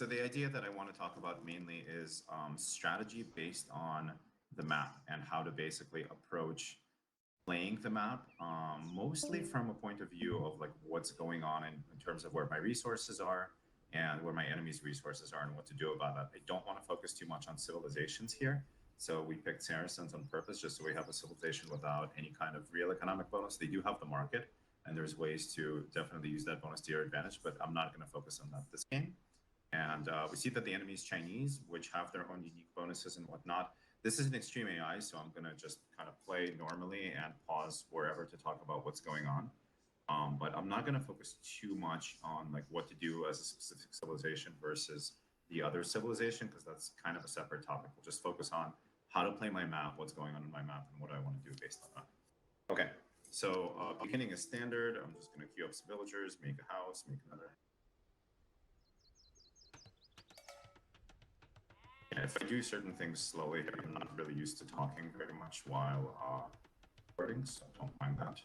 So the idea that I want to talk about mainly is strategy based on the map and how to basically approach playing the map, mostly from a point of view of like what's going on in terms of where my resources are and where my enemy's resources are and what to do about that. I don't want to focus too much on civilizations here. So we picked Saracens on purpose just so we have a civilization without any kind of real economic bonus. They do have the market, and there's ways to definitely use that bonus to your advantage, but I'm not going to focus on that this game. And we see that the enemy is Chinese, which have their own unique bonuses and whatnot. This is an extreme AI, so I'm going to just kind of play normally and pause wherever to talk about what's going on. But I'm not going to focus too much on like what to do as a specific civilization versus the other civilization, because that's kind of a separate topic. We'll just focus on how to play my map, what's going on in my map, and what I want to do based on that. Okay, so beginning is standard. I'm just going to queue up some villagers, make a house, make another. Yeah, if I do certain things slowly, I'm not really used to talking very much while recording, so don't mind that.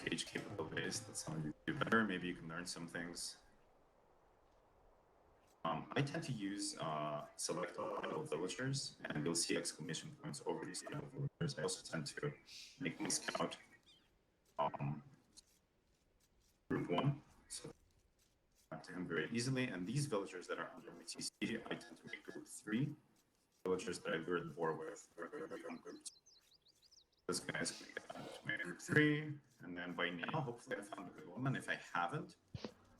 Cage capabilities, that's how you do better. Maybe you can learn some things. I tend to use select all villagers, and you'll see exclamation points over these villagers. I also tend to make my scout group 1, so to him very easily. And these villagers that are under my TC, I tend to make group 3. Villagers that I lure the boar with are group 2. This guy's going to get out to my group 3, and then by now, hopefully I found a good one. And if I haven't,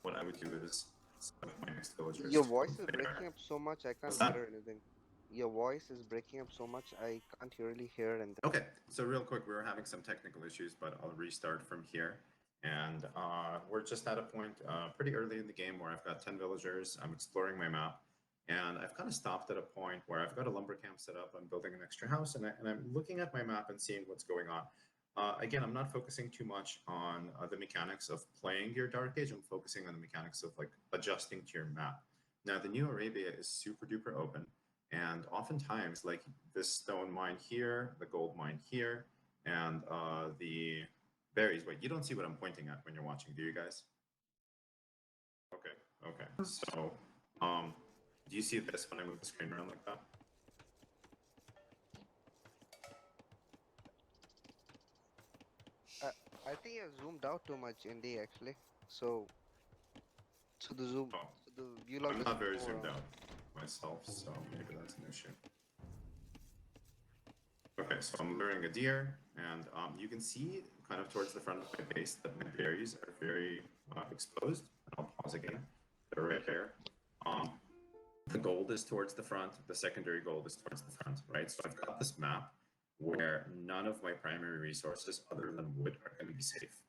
what I would do is select my next villagers. Your voice is breaking up so much I can't hear anything. Your voice is breaking up so much I can't really hear anything. Okay, so real quick, we were having some technical issues, but I'll restart from here. And we're just at a point pretty early in the game where I've got 10 villagers. I'm exploring my map. And I've kind of stopped at a point where I've got a lumber camp set up. I'm building an extra house, and I'm looking at my map and seeing what's going on. Again, I'm not focusing too much on the mechanics of playing your Dark Age. I'm focusing on the mechanics of like adjusting to your map. Now, the New Arabia is super duper open. And oftentimes, like this stone mine here, the gold mine here, and the berries. Wait, you don't see what I'm pointing at when you're watching, do you guys? Okay, okay. So, do you see this when I move the screen around like that? I think you zoomed out too much, Indy, actually. So the zoom, Oh, so the view log I'm is not very more, zoomed out myself, so maybe that's an issue. Okay, so I'm luring a deer, and you can see kind of towards the front of my base that my berries are very exposed. I'll pause again. They're right here. The gold is towards the front, the secondary gold is towards the front, right? So I've got this map where none of my primary resources other than wood are going to be safe.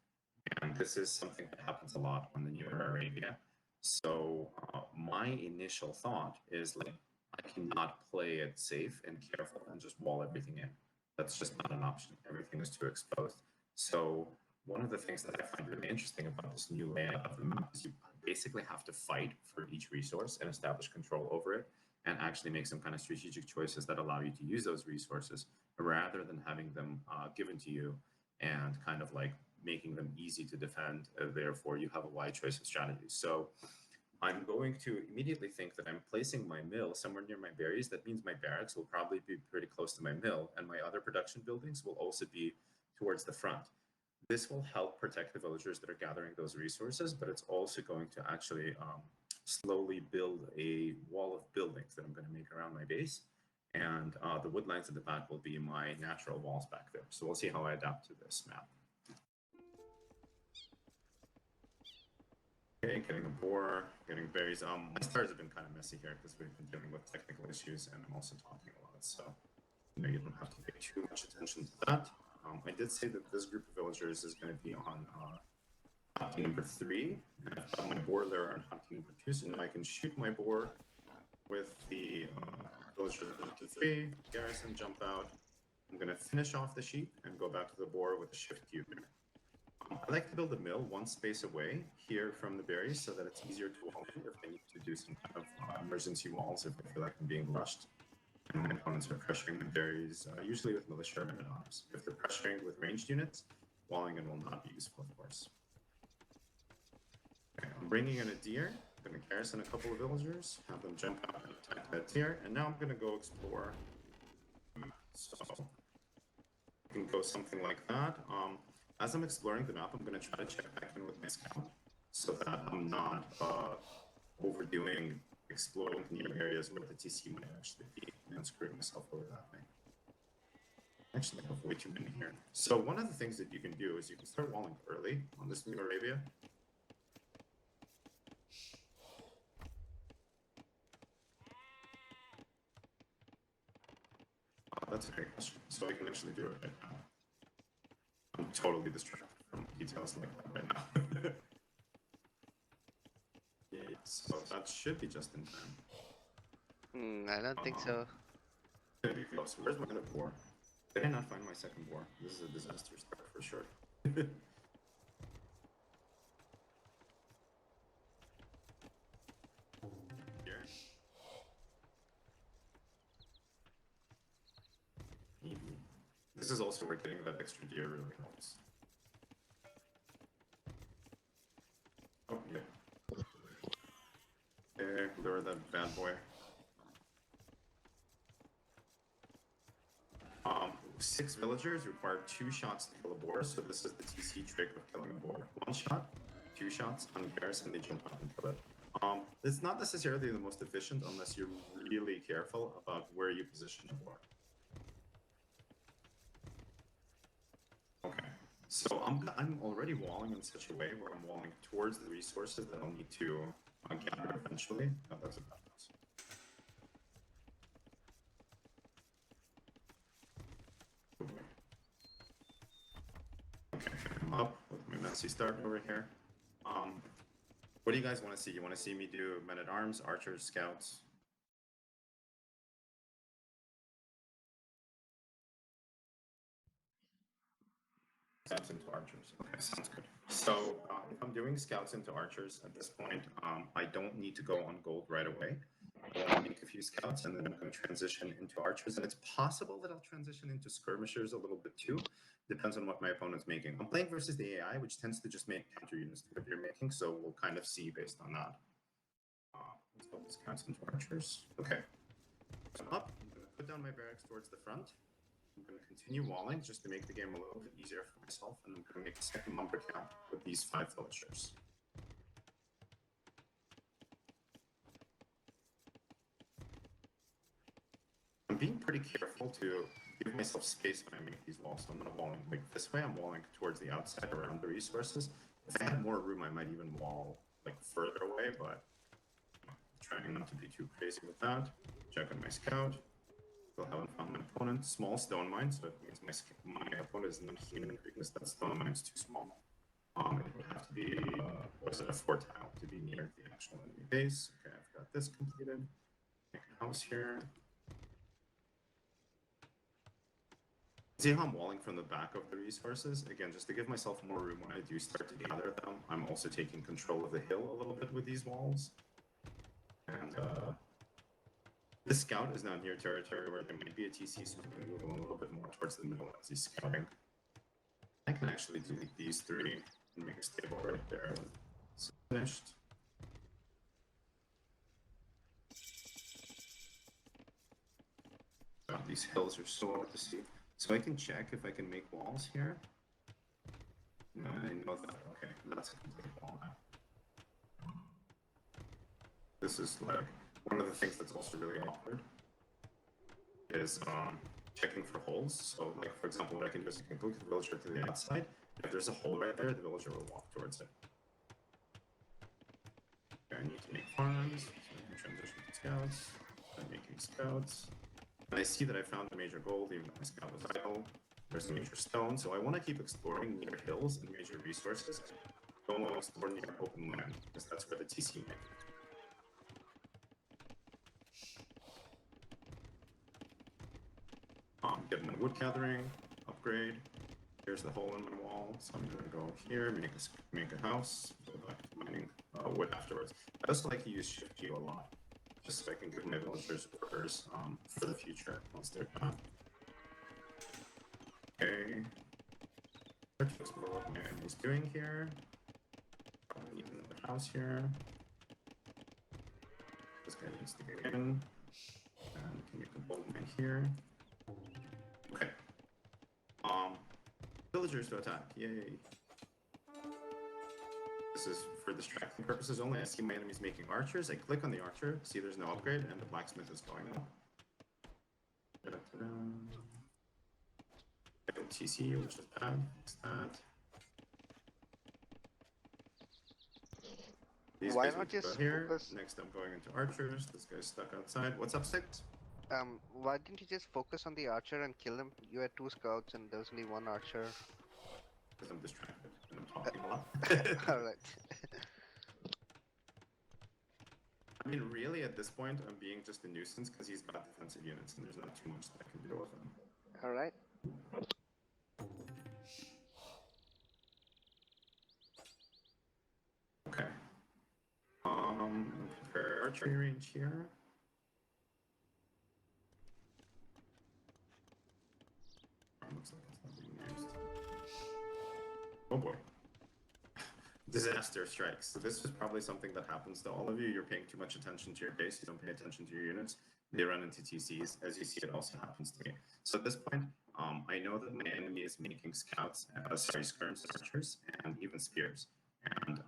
And this is something that happens a lot on the New Arabia. So my initial thought is like, I cannot play it safe and careful and just wall everything in. That's just not an option. Everything is too exposed. So one of the things that I find really interesting about this new layout of the map is you basically have to fight for each resource and establish control over it and actually make some kind of strategic choices that allow you to use those resources rather than having them given to you and kind of like making them easy to defend. Therefore, you have a wide choice of strategies. So I'm going to immediately think that I'm placing my mill somewhere near my berries. That means my barracks will probably be pretty close to my mill, and my other production buildings will also be towards the front. This will help protect the villagers that are gathering those resources, but it's also going to actually slowly build a wall of buildings that I'm going to make around my base. And the wood lines at the back will be my natural walls back there. So we'll see how I adapt to this map. Okay, getting a boar, getting berries. My stars have been kind of messy here because we've been dealing with technical issues, and I'm also talking a lot. So you don't have to pay too much attention to that. I did say that this group of villagers is going to be on hunting number 3. And I've got my boar there on hunting number 2, so now I can shoot my boar with the villager to 3, garrison, jump out. I'm going to finish off the sheep and go back to the boar with a shift cube. I like to build a mill one space away here from the berries so that it's easier to wall in if I need to do some kind of emergency walls if I feel like I'm being rushed. And my opponents are pressuring the berries, usually with militia and arms. If they're pressuring with ranged units, walling in will not be useful, of course. Okay, I'm bringing in a deer. I'm gonna garrison a couple of villagers, have them jump out and attack that deer, and now I'm gonna go explore. So I can go something like that. As I'm exploring the map, I'm gonna try to check back in with my scout so that I'm not overdoing exploring near areas where the TC might actually be and screwing myself over that way. Actually, I have way too many here. So one of the things that you can do is you can start walling early on this new Arabia. That's a great question. So I can actually do it right now. I'm totally distracted from details like that right now. Yeah, so that should be just in time. I don't think so. Gonna be close. Where's my other boar? Did I not find my second boar? This is a disaster start for sure. Here. Maybe. This is also where getting that extra deer really helps. Oh, yeah. There, lure that bad boy. 6 villagers require 2 shots to kill a boar, so this is the TC trick of killing a boar. 1 shot, 2 shots, on garrison, they jump out and kill it. It's not necessarily the most efficient unless you're really careful about where you position the boar. Okay, so I'm already walling in such a way where I'm walling towards the resources that I'll need to gather eventually. Oh, that's a bad house. Okay, I'm up with my messy start over here. What do you guys want to see? You want to see me do men-at-arms, archers, scouts? Scouts into archers. Okay, sounds good. So if I'm doing scouts into archers at this point, I don't need to go on gold right away. I'll make a few scouts and then I'm going to transition into archers. And it's possible that I'll transition into skirmishers a little bit too. Depends on what my opponent's making. I'm playing versus the AI, which tends to just make counter units to what you're making. So we'll kind of see based on that. Let's put the scouts into archers. Okay. So I'm up. I'm going to put down my barracks towards the front. I'm going to continue walling just to make the game a little bit easier for myself, and I'm going to make a second lumber camp with these 5 villagers. I'm being pretty careful to give myself space when I make these walls, so I'm not walling like this way. I'm walling towards the outside around the resources. If I had more room, I might even wall like further away, but I'm trying not to be too crazy with that. Check on my scout. Still haven't found my opponent. Small stone mine, so it means my opponent is not human because that stone mine is too small. It would have to be, was it a 4 tile to be near the actual enemy base? Okay, I've got this completed. Make a house here. See how I'm walling from the back of the resources? Again, just to give myself more room when I do start to gather them. I'm also taking control of the hill a little bit with these walls. And this scout is now near territory where there might be a TC, so I'm going to move a little bit more towards the middle as he's scouting. I can actually do these 3 and make a stable right there. It's finished. Oh, these hills are so hard to see. So I can check if I can make walls here. No, I know that. Okay, that's a complete wall now. This is like one of the things that's also really awkward is checking for holes. So like for example, what I can do is I can click the villager to the outside. If there's a hole right there, the villager will walk towards it. Okay, I need to make farms, so I can transition to scouts. I'm making scouts. And I see that I found a major gold, even though my scout was idle. There's a major stone, so I want to keep exploring near hills and major resources. Don't want to explore near open land, because that's where the TC might be. Get my wood gathering, upgrade. Here's the hole in my wall, so I'm gonna go here, make a house, go back to mining wood afterwards. I also like to use Shift Q a lot, just so I can give my villagers orders for the future once they're done. Okay. Start to explore what my enemy's doing here. Probably need another house here. This guy needs to get in. And can make a bolt right here. Okay. Villagers to attack. Yay. This is for distracting purposes only. I see my enemies making archers. I click on the archer, see there's no upgrade, and the blacksmith is going up. TC, which is bad. Fix that. These Why guys not will just go here. focus? Next, I'm going into archers. This guy's stuck outside. What's up, Six? Why didn't you just focus on the archer and kill him? You had 2 scouts and there was only 1 archer. Because I'm distracted and I'm talking a lot. Alright. I mean, really, at this point, I'm being just a nuisance because he's got defensive units and there's not too much that I can do with him. Alright. Okay. Prepare archery range here. Looks like it's not being used. Oh boy. Disaster strikes. So this is probably something that happens to all of you. You're paying too much attention to your base. You don't pay attention to your units. They run into TCs. As you see, it also happens to me. So at this point, I know that my enemy is making scouts, skirms, archers, and even spears. And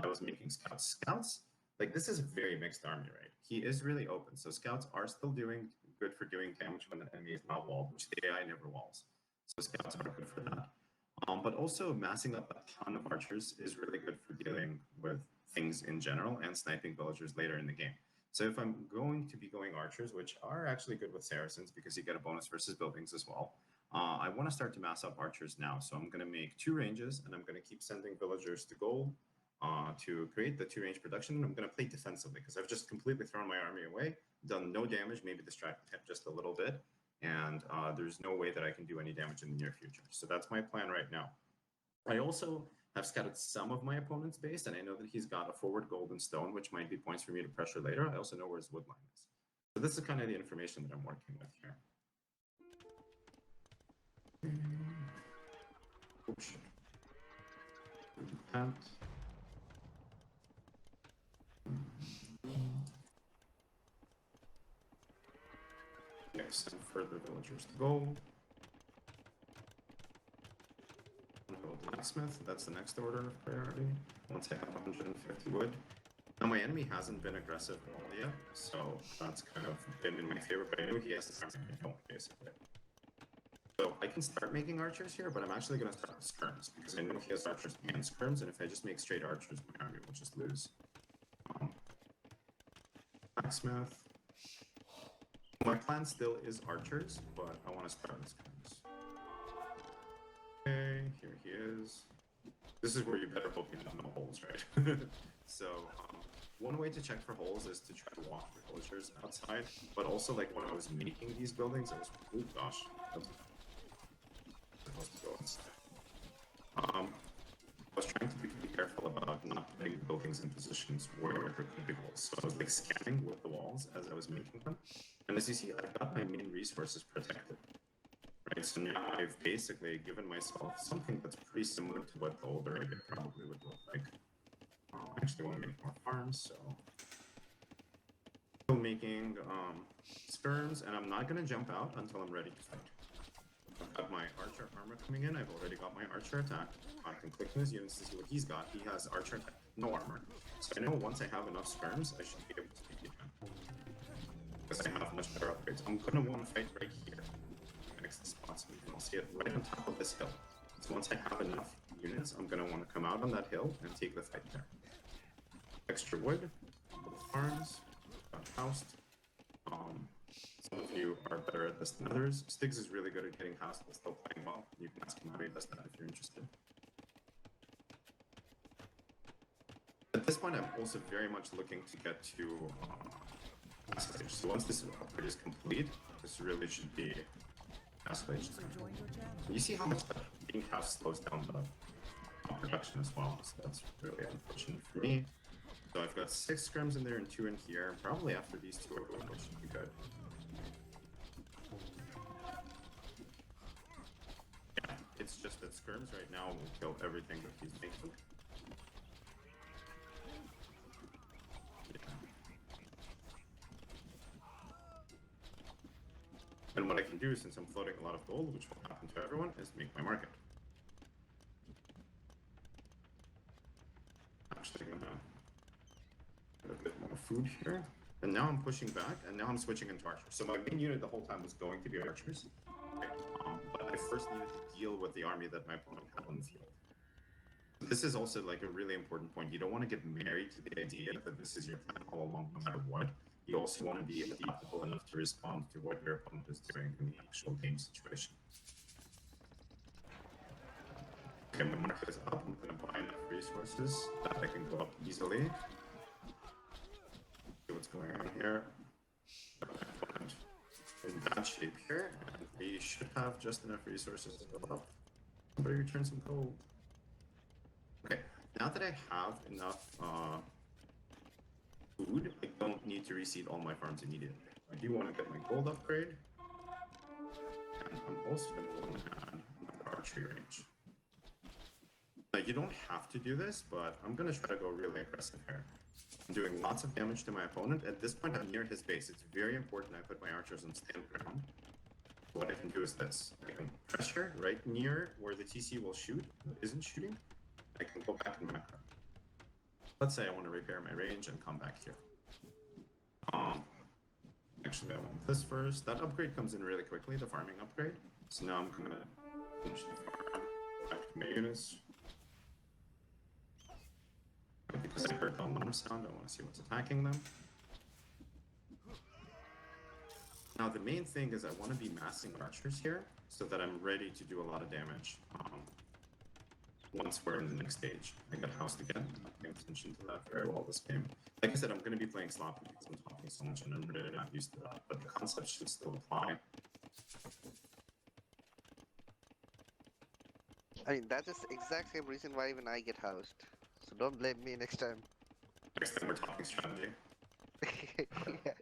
I was making scouts. Scouts, like this is a very mixed army, right? He is really open. So scouts are still doing good for doing damage when the enemy is not walled, which the AI never walls. So scouts are good for that. But also massing up a ton of archers is really good for dealing with things in general and sniping villagers later in the game. So if I'm going to be going archers, which are actually good with Saracens because you get a bonus versus buildings as well, I want to start to mass up archers now. So I'm going to make 2 ranges and I'm going to keep sending villagers to gold to create the 2-range production. And I'm going to play defensively because I've just completely thrown my army away, done no damage, maybe distracted him just a little bit. And there's no way that I can do any damage in the near future. So that's my plan right now. I also have scouted some of my opponent's base, and I know that he's got a forward gold and stone, which might be points for me to pressure later. I also know where his wood line is. So this is kind of the information that I'm working with here. Oh, shit. That. Okay, send further villagers to gold. Blacksmith, that's the next order of priority. Once I have 150 wood. Now my enemy hasn't been aggressive at all yet, so that's kind of been in my favor, but I know he has to start making help, basically. So I can start making archers here, but I'm actually going to start with skirms, because I know he has archers and skirms, and if I just make straight archers, my army will just lose. Blacksmith. My plan still is archers, but I want to start with skirms. Okay, here he is. This is where you better hope you have no holes, right? So, one way to check for holes is to try to walk the villagers outside, but also, like, when I was making these buildings, I was, oh gosh, I was supposed to go inside. I was trying to be careful about not putting buildings in positions where there could be holes. So I was, like, scanning with the walls as I was making them. And as you see, I've got my main resources protected. Right, so now I've basically given myself something that's pretty similar to what the older Area probably would look like. I actually want to make more farms, so still making skirms, and I'm not going to jump out until I'm ready to fight. I've got my archer armor coming in. I've already got my archer attack. I can click on his units to see what he's got. He has archer attack, no armor. So I know once I have enough skirms, I should be able to take it down. Because I have much better upgrades. I'm going to want to fight right here. Next spot, so you can all see it right on top of this hill. So once I have enough units, I'm going to want to come out on that hill and take the fight there. Extra wood, farms, got housed. Some of you are better at this than others. Stiggs is really good at getting housed, but still playing well. You can ask him how he does that if you're interested. At this point, I'm also very much looking to get to last stage. So once this upgrade is complete, this really should be last stage. You see how much being housed slows down the production as well, so that's really unfortunate for me. So I've got 6 scrims in there and 2 in here. Probably after these 2 are going, which should be good. Yeah, it's just that skirms right now will kill everything that he's making. since I'm floating a lot of gold, which will happen to everyone, is make my market. Actually gonna get a bit more food here. And now I'm pushing back, and now I'm switching into archers. So my main unit the whole time was going to be archers. But I first needed to deal with the army that my opponent had on the field. This is also like a really important point. You don't want to get married to the idea that this is your plan all along, no matter what. You also want to be adaptable enough to respond to what your opponent is doing in the actual game situation. Okay, my market is up. I'm going to buy enough resources that I can go up easily. See what's going on here. In bad shape here, and we should have just enough resources to go up. Somebody return some gold. Okay, now that I have enough food, I don't need to reseed all my farms immediately. I do want to get my gold upgrade, and I'm also going to want to add another archery range. Now, you don't have to do this, but I'm going to try to go really aggressive here. I'm doing lots of damage to my opponent. At this point, I'm near his base. It's very important I put my archers on stand ground. What I can do is this. I can pressure right near where the TC will shoot, isn't shooting. I can go back in macro. Let's say I want to repair my range and come back here. Actually, I want this first. That upgrade comes in really quickly, the farming upgrade. So now I'm going to finish the farm, go back to my units. Because I heard the alarm sound, I want to see what's attacking them. Now the main thing is I want to be massing archers here so that I'm ready to do a lot of damage once we're in the next stage. I got housed again. I'm not paying attention to that very well this game. Like I said, I'm going to be playing sloppy because I'm talking so much and I'm really not used to that, but the concept should still apply. I mean, that's the exact same reason why even I get housed. So don't blame me next time. Next time we're talking strategy. Yeah.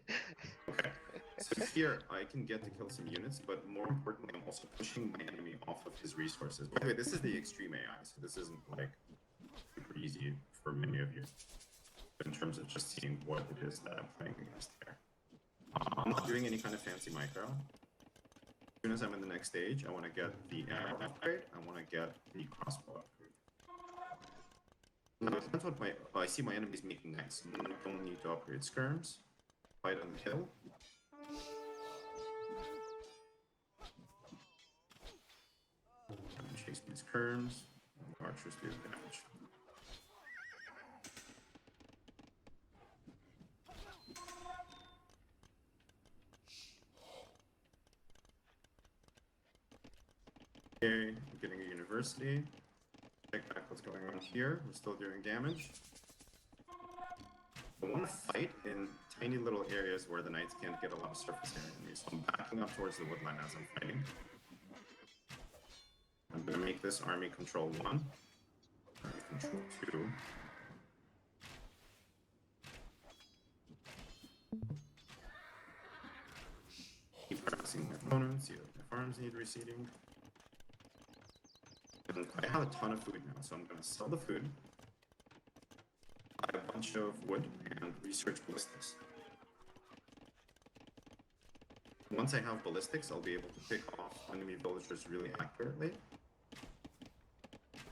Okay. So here I can get to kill some units, but more importantly, I'm also pushing my enemy off of his resources. By the way, this is the extreme AI, so this isn't like super easy for many of you in terms of just seeing what it is that I'm playing against here. I'm not doing any kind of fancy micro. As soon as I'm in the next stage, I want to get the arrow upgrade. I want to get the crossbow upgrade. Now, it depends what I see my enemies making next. I don't need to upgrade skirms. Fight on the hill. Chase these skirms. Archers do damage. Okay, I'm getting a university. Check back what's going on here. We're still doing damage. I want to fight in tiny little areas where the knights can't get a lot of surface area enemies. So I'm backing up towards the woodline as I'm fighting. I'm going to make this army control 1. Army control 2. Keep harassing my opponents, see if my farms need reseeding. And I have a ton of food now, so I'm going to sell the food, buy a bunch of wood, and research ballistics. Once I have ballistics, I'll be able to pick off enemy villagers really accurately.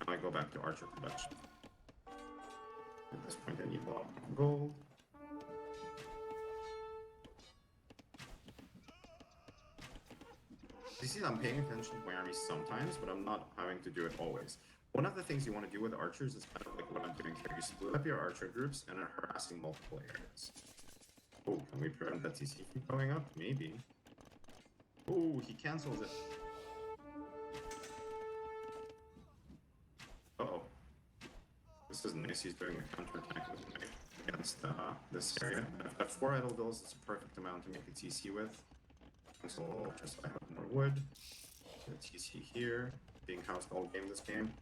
Now I go back to archer production. At this point, I need a lot of gold. You see, I'm paying attention to my army sometimes, but I'm not having to do it always. One of the things you want to do with archers is kind of like what I'm doing here. You split up your archer groups and are harassing multiple areas. Oh, can we prevent that TC from going up? Maybe. Oh, he cancels it. Uh-oh. This is nice. He's doing a counterattack against this area. I've got 4 idle bills. It's a perfect amount to make a TC with. So I'll just buy more wood. Get a TC here. Being housed all game this game.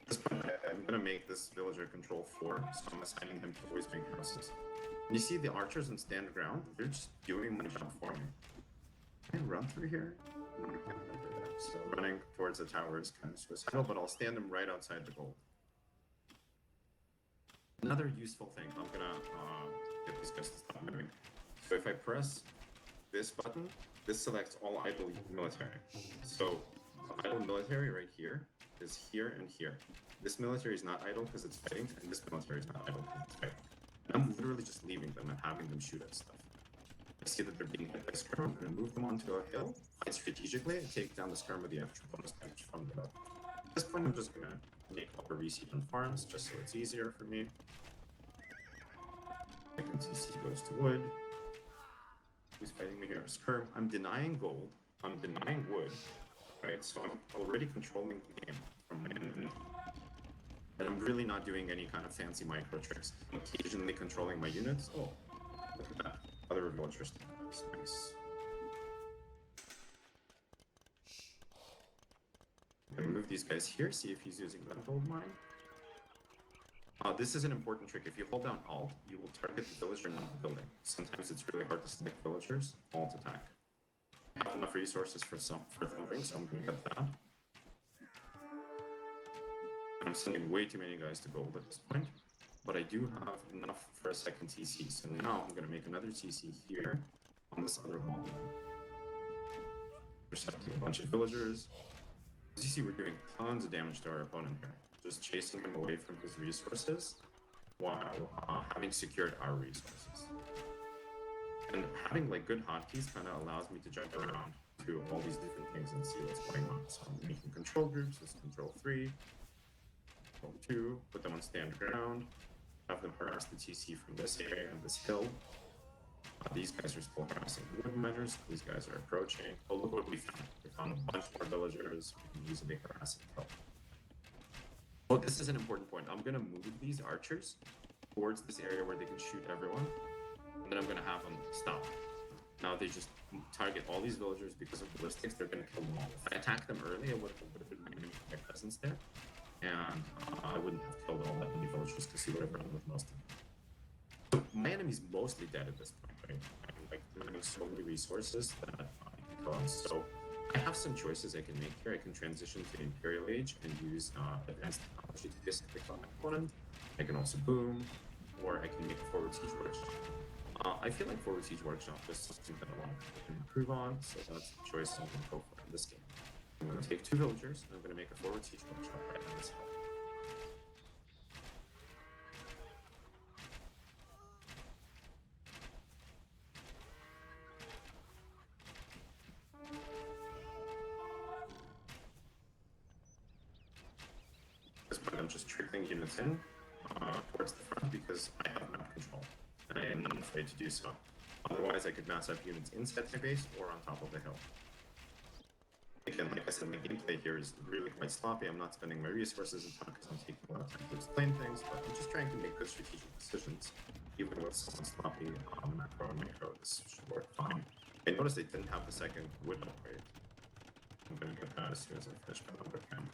At this point, I'm gonna make this villager control 4, so I'm assigning him to always make houses. And you see the archers on stand ground, they're just doing my job for me. Can I run through here? No, I can't run through there. So running towards the tower is kind of suicidal, but I'll stand them right outside the gold. Another useful thing, I'm gonna get these guys to stop moving. So if I press this button, this selects all idle military. So the idle military right here is here and here. This military is not idle because it's fighting, and this military is not idle because it's fighting. And I'm literally just leaving them and having them shoot at stuff. I see that they're being hit by skirm. I'm going to move them onto a hill, fight strategically, and take down the skirm with the extra bonus damage from the hill. At this point, I'm just going to make up a reseed on farms, just so it's easier for me. Second CC goes to wood. Who's fighting me here? Skirm. I'm denying gold. I'm denying wood. Right, so I'm already controlling the game from my enemy. And I'm really not doing any kind of fancy micro tricks. I'm occasionally controlling my units. Oh, look at that. Other villagers. That's nice. I'm gonna move these guys here, see if he's using Gunhold Mine. This is an important trick. If you hold down Alt, you will target the villager, not the building. Sometimes it's really hard to select villagers. Alt attack. I have enough resources for thumping, so I'm gonna get that. I'm sending way too many guys to gold at this point, but I do have enough for a second TC. So now I'm gonna make another TC here on this other wall. Intercepting a bunch of villagers. As you see, we're doing tons of damage to our opponent here. Just chasing him away from his resources while having secured our resources. And having like good hotkeys kind of allows me to jump around to all these different things and see what's going on. So I'm making control groups. This control 3, control 2, put them on stand ground, have them harass the TC from this area and this hill. These guys are still harassing wood miners. These guys are approaching. Oh, look what we found. We found a bunch more villagers. We can easily harass the hill. Oh, this is an important point. I'm going to move these archers towards this area where they can shoot everyone. And then I'm going to have them stop. Now they just target all these villagers because of ballistics. They're going to kill them all. If I attacked them early, I would have been my presence there. And I wouldn't have killed all that many villagers because he would have run with most of them. So my enemy's mostly dead at this point, right? I'm like running so many resources that I can go on. So I have some choices I can make here. I can transition to Imperial Age and use advanced technology to basically kill my opponent. I can also boom, or I can make a forward siege workshop. I feel like forward siege workshop is something that a lot of people can improve on, so that's the choice I'm going to go for in this game. I'm going to take 2 villagers, and I'm going to make a forward siege workshop right on this hill. At this point, I'm just trickling units in towards the front because I have map control, and I am not afraid to do so. Otherwise, I could mass up units inside my base or on top of the hill. Again, like I said, my gameplay here is really quite sloppy. I'm not spending my resources a ton because I'm taking a lot of time to explain things, but I'm just trying to make good strategic decisions, even with some sloppy macro and micro. This should work fine. I noticed they didn't have the second wood upgrade. I'm going to get that as soon as I finish my lumber camp.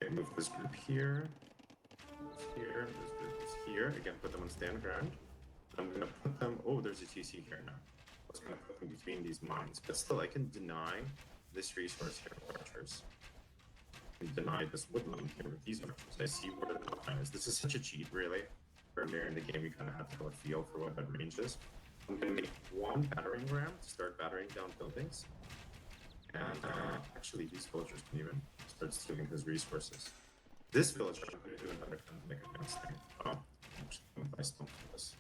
Okay, move this group here. Here, this group is here. Again, put them on stand ground. I'm going to put them. Oh, there's a TC here now. I was going to put them between these mines, but still, I can deny this resource here with archers. I can deny this woodland here with these archers. I see where the line is. This is such a cheat, really. Earlier in the game, you kind of have to have a feel for what that range is. I'm going to make 1 battering ram to start battering down buildings. And actually, these villagers can even start stealing his resources. This villager, I'm going to do another kind of like advanced thing. Actually, I'm going to buy stone for this.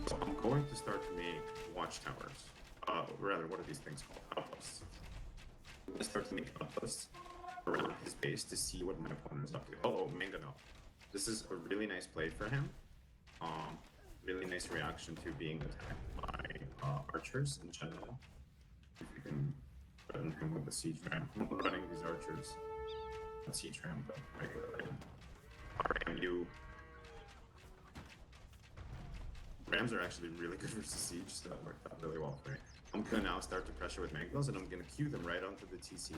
So I'm going to start to make watchtowers. Rather, what are these things called? Outposts. I'm going to start to make outposts around his base to see what my opponent is up to. Oh, Mangano. This is a really nice play for him. Really nice reaction to being attacked by archers in general. If you can threaten him with the siege ram. I'm running these archers. Not siege ram, but regular RMU. Rams are actually really good versus siege, so that worked out really well for me. I'm gonna now start to pressure with Manglos, and I'm gonna queue them right onto the TC.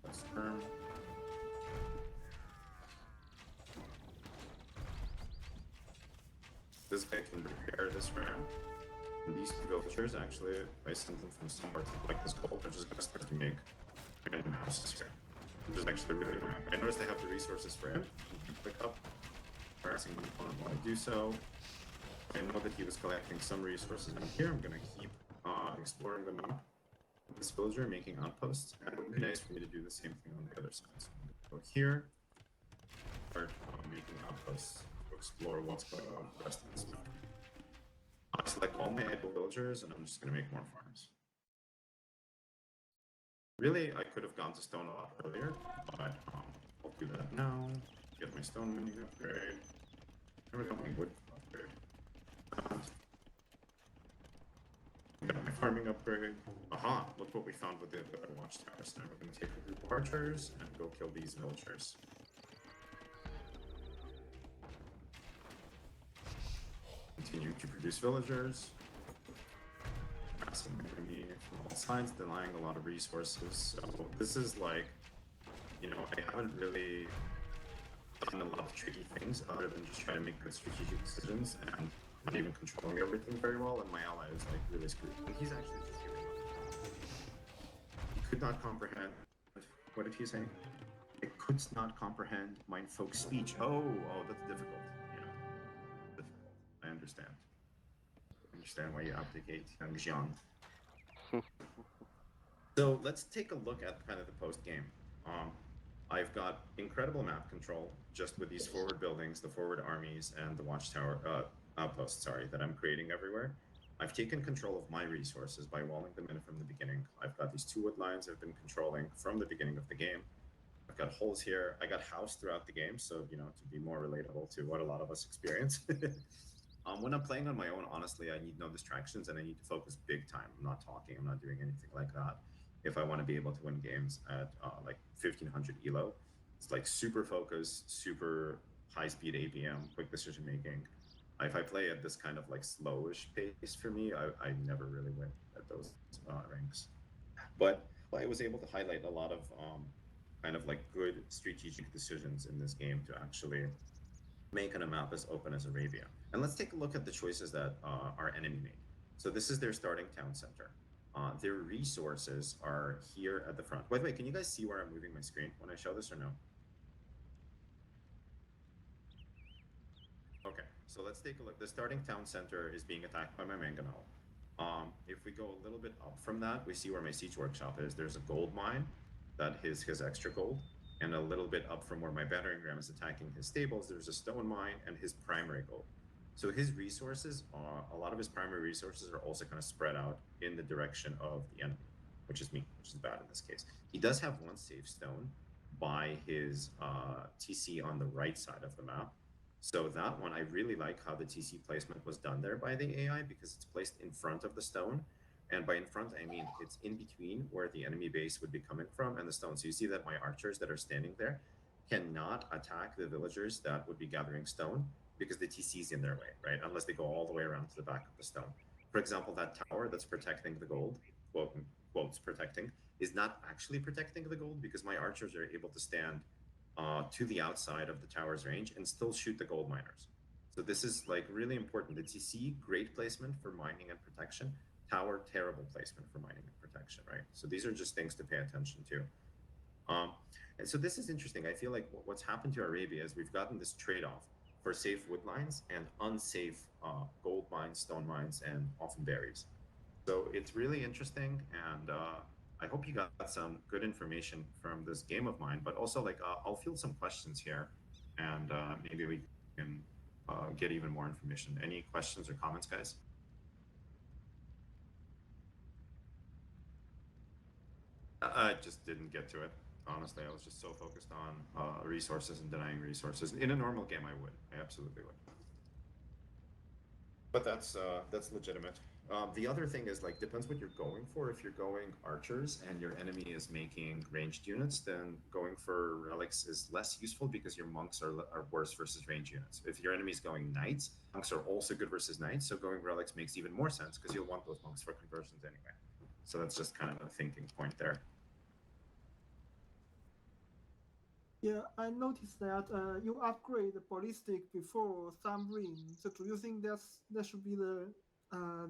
That's firm. This guy can repair this ram. And these 2 villagers, actually, I sent them from somewhere to collect this gold. They're just gonna start to make random houses here. which is actually really annoying. I noticed I have the resources for him. Click up, harassing me on while I do so. I know that he was collecting some resources in here. I'm gonna keep exploring the map with this villager, making outposts, and it would be nice for me to do the same thing on the other side. So I'm gonna go here, start making outposts to explore what's going on with the rest of this map. I select all my idle villagers, and I'm just gonna make more farms. Really, I could have gone to stone a lot earlier, but I'll do that now. Get my stone mining upgrade. Never got my wood upgrade. Got my farming upgrade. Aha! Look what we found with the watchtowers. Now we're going to take a group of archers and go kill these villagers. Continue to produce villagers. Harassing enemy from all sides, denying a lot of resources. So this is like, you know, I haven't really done a lot of tricky things other than just trying to make good strategic decisions and not even controlling everything very well, and my ally is like really screwed. And he's actually just giving up. He could not comprehend. What did he say? I could not comprehend mine folks' speech. Oh, that's difficult. Yeah, difficult. I understand. I understand why you abdicate, young Jiang. So let's take a look at kind of the post game. I've got incredible map control just with these forward buildings, the forward armies, and the watchtower outposts, that I'm creating everywhere. I've taken control of my resources by walling them in from the beginning. I've got these 2 wood lines I've been controlling from the beginning of the game. I've got holes here. I got house throughout the game, so, you know, to be more relatable to what a lot of us experience. When I'm playing on my own, honestly, I need no distractions and I need to focus big time. I'm not talking, I'm not doing anything like that. If I want to be able to win games at like 1500 elo, it's like super focus, super high speed APM, quick decision making. If I play at this kind of like slowish pace for me, I never really win at those ranks. But I was able to highlight a lot of kind of like good strategic decisions in this game to actually make a map as open as Arabia. And let's take a look at the choices that our enemy made. So this is their starting town center. Their resources are here at the front. By the way, can you guys see where I'm moving my screen when I show this or no? Okay, so let's take a look. The starting town center is being attacked by my mangonel. If we go a little bit up from that, we see where my siege workshop is. There's a gold mine that is his extra gold. And a little bit up from where my battering ram is attacking his stables, there's a stone mine and his primary gold. So his resources, a lot of his primary resources are also kind of spread out in the direction of the enemy, which is me, which is bad in this case. He does have one safe stone by his TC on the right side of the map. So that one, I really like how the TC placement was done there by the AI because it's placed in front of the stone. And by in front, I mean it's in between where the enemy base would be coming from and the stone. So you see that my archers that are standing there cannot attack the villagers that would be gathering stone because the TC is in their way, right? Unless they go all the way around to the back of the stone. For example, that tower that's protecting the gold, quotes protecting, is not actually protecting the gold because my archers are able to stand to the outside of the tower's range and still shoot the gold miners. So this is like really important. The TC, great placement for mining and protection. Tower, terrible placement for mining and protection, right? So these are just things to pay attention to. And so this is interesting. I feel like what's happened to Arabia is we've gotten this trade-off for safe wood lines and unsafe gold mines, stone mines, and often berries. So it's really interesting, and I hope you got some good information from this game of mine, but also like I'll field some questions here, and maybe we can get even more information. Any questions or comments, guys? I just didn't get to it. Honestly, I was just so focused on resources and denying resources. In a normal game, I would. I absolutely would. But that's legitimate. The other thing is like depends what you're going for. If you're going archers and your enemy is making ranged units, then going for relics is less useful because your monks are worse versus ranged units. If your enemy is going knights, monks are also good versus knights. So going relics makes even more sense because you'll want those monks for conversions anyway. So that's just kind of a thinking point there. Yeah, I noticed that you upgrade the ballistic before thumb ring. So do you think that should be the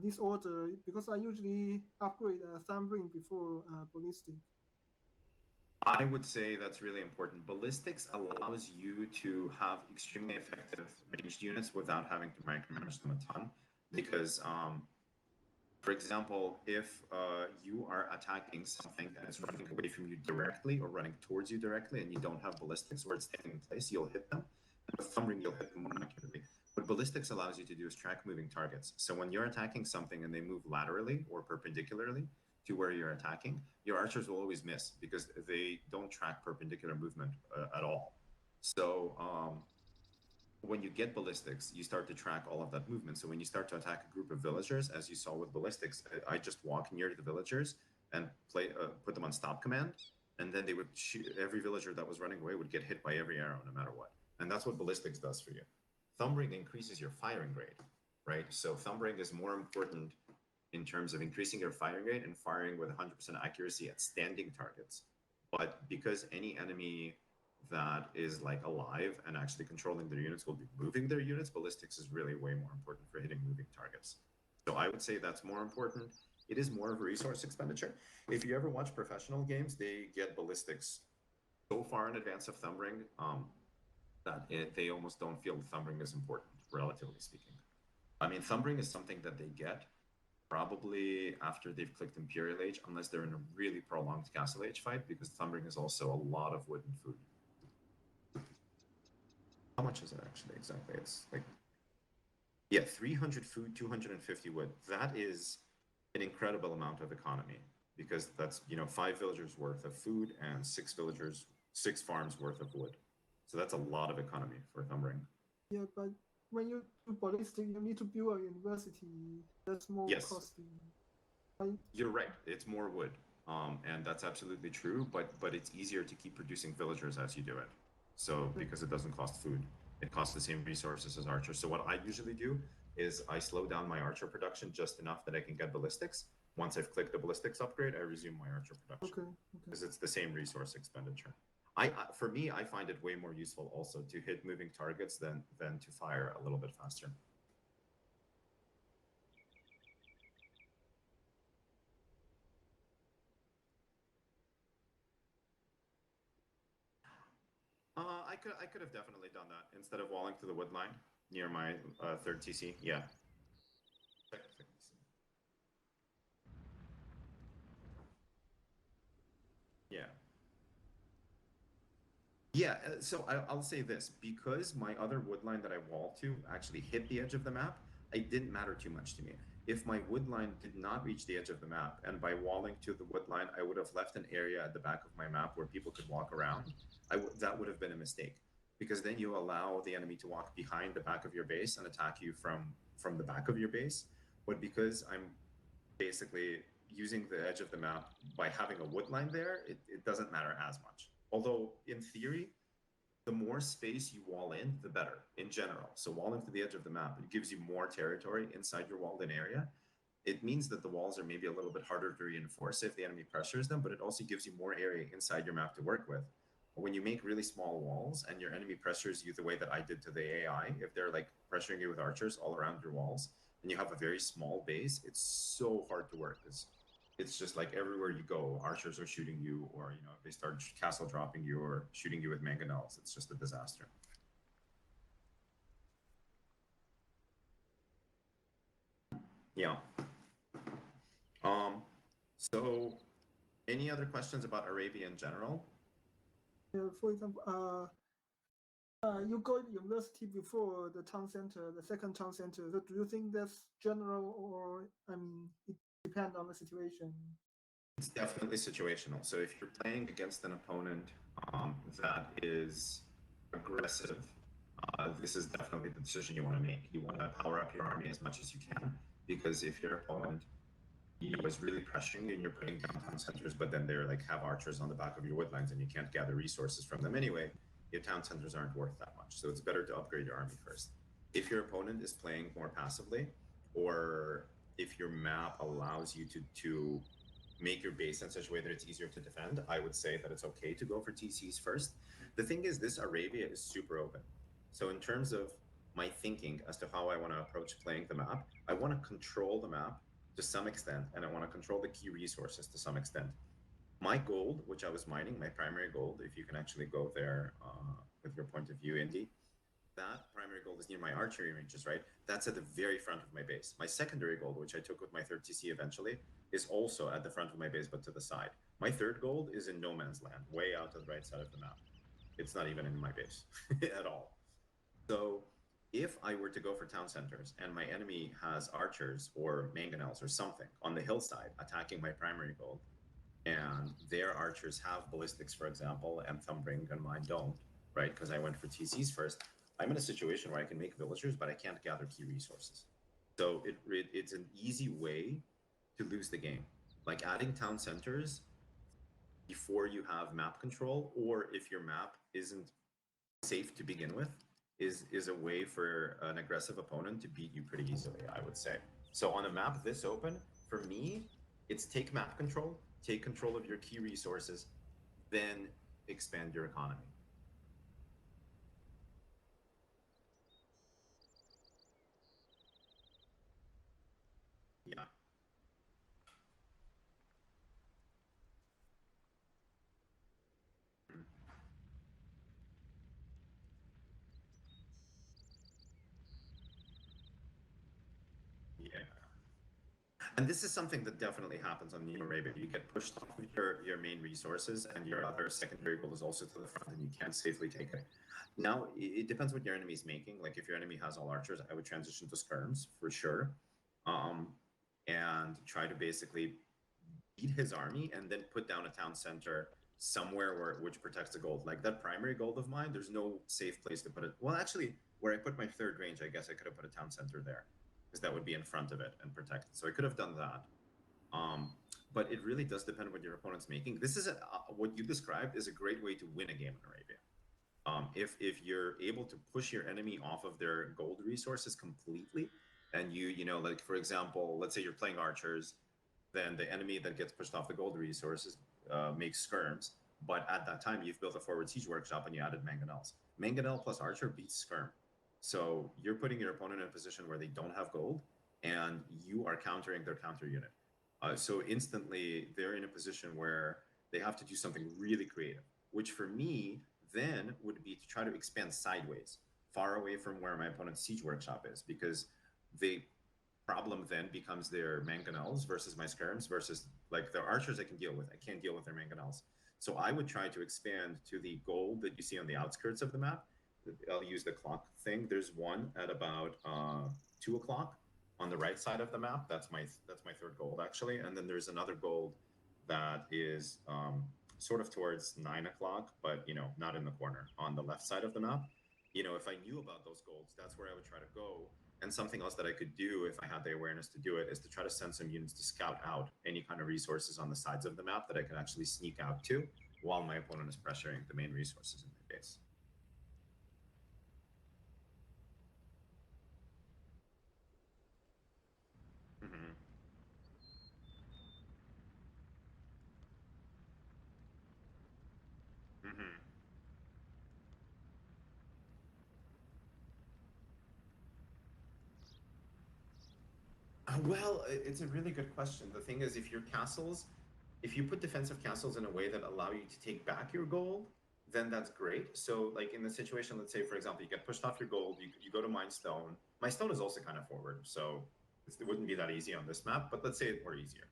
this order? Because I usually upgrade thumb ring before ballistic. I would say that's really important. Ballistics allows you to have extremely effective ranged units without having to micromanage them a ton. Because, for example, if you are attacking something that is running away from you directly or running towards you directly and you don't have ballistics or it's staying in place, you'll hit them. And with thumb ring, you'll hit them more accurately. What ballistics allows you to do is track moving targets. So when you're attacking something and they move laterally or perpendicularly to where you're attacking, your archers will always miss because they don't track perpendicular movement at all. So when you get ballistics, you start to track all of that movement. So when you start to attack a group of villagers, as you saw with ballistics, I just walk near the villagers and put them on stop command, and then they would shoot. Every villager that was running away would get hit by every arrow, no matter what. And that's what ballistics does for you. Thumb ring increases your firing rate, right? So thumb ring is more important in terms of increasing your firing rate and firing with 100% accuracy at standing targets. But because any enemy that is like alive and actually controlling their units will be moving their units, ballistics is really way more important for hitting moving targets. So I would say that's more important. It is more of a resource expenditure. If you ever watch professional games, they get ballistics so far in advance of thumb ring that they almost don't feel thumb ring is important, relatively speaking. I mean, thumb ring is something that they get probably after they've clicked Imperial Age, unless they're in a really prolonged Castle Age fight, because thumb ring is also a lot of wood and food. How much is it actually exactly? It's like, yeah, 300 food, 250 wood. That is an incredible amount of economy because that's, 5 villagers worth of food and 6 farms worth of wood. So that's a lot of economy for thumb ring. Yeah, but when you do ballistic, you need to build a university. That's more Yes. costly. You're right. It's more wood, and that's absolutely true. But it's easier to keep producing villagers as you do it. So because it doesn't cost food, it costs the same resources as archers. So what I usually do is I slow down my archer production just enough that I can get ballistics. Once I've clicked the ballistics upgrade, I resume my archer production. Okay. Because it's the same resource expenditure. For me, I find it way more useful also to hit moving targets than to fire a little bit faster. I could have definitely done that instead of walling to the wood line near my third TC. Yeah. Yeah. Yeah, so I'll say this, because my other wood line that I wall to actually hit the edge of the map, it didn't matter too much to me. If my wood line did not reach the edge of the map, and by walling to the wood line, I would have left an area at the back of my map where people could walk around, that would have been a mistake. Because then you allow the enemy to walk behind the back of your base and attack you from the back of your base. But because I'm basically using the edge of the map by having a wood line there, it doesn't matter as much. Although in theory, the more space you wall in, the better in general. So walling to the edge of the map, it gives you more territory inside your walled in area. It means that the walls are maybe a little bit harder to reinforce if the enemy pressures them, but it also gives you more area inside your map to work with. When you make really small walls and your enemy pressures you the way that I did to the AI, if they're like pressuring you with archers all around your walls and you have a very small base, it's so hard to work. It's just like everywhere you go, archers are shooting you, or they start castle dropping you or shooting you with mangonels. It's just a disaster. Yeah. So any other questions about Arabia in general? For example, you go to university before the town center, the second town center. So do you think that's general, or it depends on the situation? It's definitely situational. So if you're playing against an opponent that is aggressive, this is definitely the decision you want to make. You want to power up your army as much as you can, because if your opponent is really pressuring you and you're putting down town centers, but then they're like have archers on the back of your woodlines and you can't gather resources from them anyway, your town centers aren't worth that much. So it's better to upgrade your army first. If your opponent is playing more passively, or if your map allows you to make your base in such a way that it's easier to defend, I would say that it's okay to go for TCs first. The thing is, this Arabia is super open. So in terms of my thinking as to how I want to approach playing the map, I want to control the map to some extent, and I want to control the key resources to some extent. My gold, which I was mining, my primary gold, if you can actually go there with your point of view, Indy, that primary gold is near my archery ranges, right? That's at the very front of my base. My secondary gold, which I took with my third TC eventually, is also at the front of my base, but to the side. My third gold is in no man's land, way out to the right side of the map. It's not even in my base at all. So if I were to go for town centers and my enemy has archers or mangonels or something on the hillside attacking my primary gold, and their archers have ballistics, for example, and thumbring, and mine don't, right? Because I went for TCs first. I'm in a situation where I can make villagers, but I can't gather key resources. So it's an easy way to lose the game. Like adding town centers before you have map control, or if your map isn't safe to begin with, is a way for an aggressive opponent to beat you pretty easily, I would say. So on a map this open, for me, it's take map control, take control of your key resources, then expand your economy. Yeah. Yeah. And this is something that definitely happens on New Arabia. You get pushed off of your main resources, and your other secondary goal is also to the front, and you can't safely take it. Now, it depends what your enemy is making. Like, if your enemy has all archers, I would transition to skirms for sure, um, and try to basically beat his army and then put down a town center somewhere which protects the gold. Like that primary gold of mine, there's no safe place to put it. Well, actually, where I put my third range, I guess I could have put a town center there because that would be in front of it and protect it. So I could have done that. Um, but it really does depend what your opponent's making. This is what you described is a great way to win a game in Arabia. If you're able to push your enemy off of their gold resources completely, and you know, like for example, let's say you're playing archers, then the enemy that gets pushed off the gold resources makes skirms. But at that time, you've built a forward siege workshop and you added mangonels. Mangonel plus archer beats skirm. So you're putting your opponent in a position where they don't have gold, and you are countering their counter unit. So instantly, they're in a position where they have to do something really creative, which for me then would be to try to expand sideways, far away from where my opponent's siege workshop is, because the problem then becomes their mangonels versus my skirms versus like their archers I can deal with. I can't deal with their mangonels. So I would try to expand to the gold that you see on the outskirts of the map. I'll use the clock thing. There's one at about 2 o'clock on the right side of the map. That's my third gold actually, and then there's another gold that is sort of towards 9 o'clock, but not in the corner on the left side of the map. If I knew about those golds, that's where I would try to go. And something else that I could do if I had the awareness to do it is to try to send some units to scout out any kind of resources on the sides of the map that I could actually sneak out to while my opponent is pressuring the main resources in my base. Mm-hmm. Mm-hmm. Well, it's a really good question. The thing is, if you put defensive castles in a way that allow you to take back your gold, then that's great. So, like in the situation, let's say, for example, you get pushed off your gold, you go to mine stone. My stone is also kind of forward, so it wouldn't be that easy on this map, but let's say it were easier.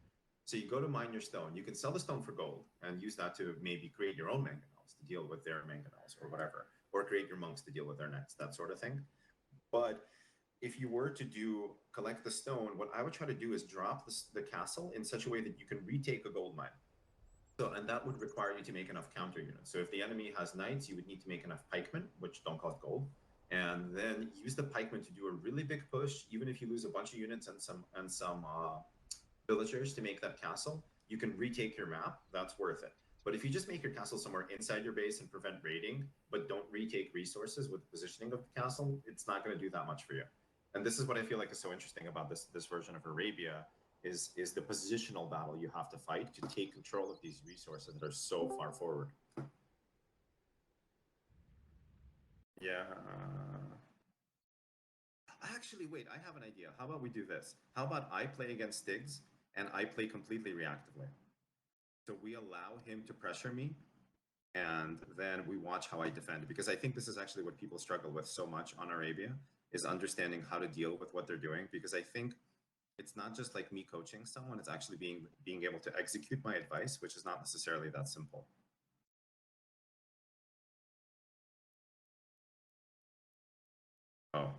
So you go to mine your stone, you can sell the stone for gold and use that to maybe create your own mangonels to deal with their mangonels or whatever, or create your monks to deal with their nets, that sort of thing. But if you were to do collect the stone, what I would try to do is drop the castle in such a way that you can retake a gold mine. So, and that would require you to make enough counter units. So if the enemy has knights, you would need to make enough pikemen, which don't cost gold, and then use the pikemen to do a really big push. Even if you lose a bunch of units and some villagers to make that castle, you can retake your map. That's worth it. But if you just make your castle somewhere inside your base and prevent raiding, but don't retake resources with the positioning of the castle, it's not going to do that much for you. And this is what I feel like is so interesting about this version of Arabia is the positional battle you have to fight to take control of these resources that are so far forward. Yeah. Actually, wait, I have an idea. How about we do this? How about I play against Stiggs and I play completely reactively? So we allow him to pressure me, and then we watch how I defend. Because I think this is actually what people struggle with so much on Arabia, is understanding how to deal with what they're doing. Because I think it's not just like me coaching someone, it's actually being able to execute my advice, which is not necessarily that simple. Oh,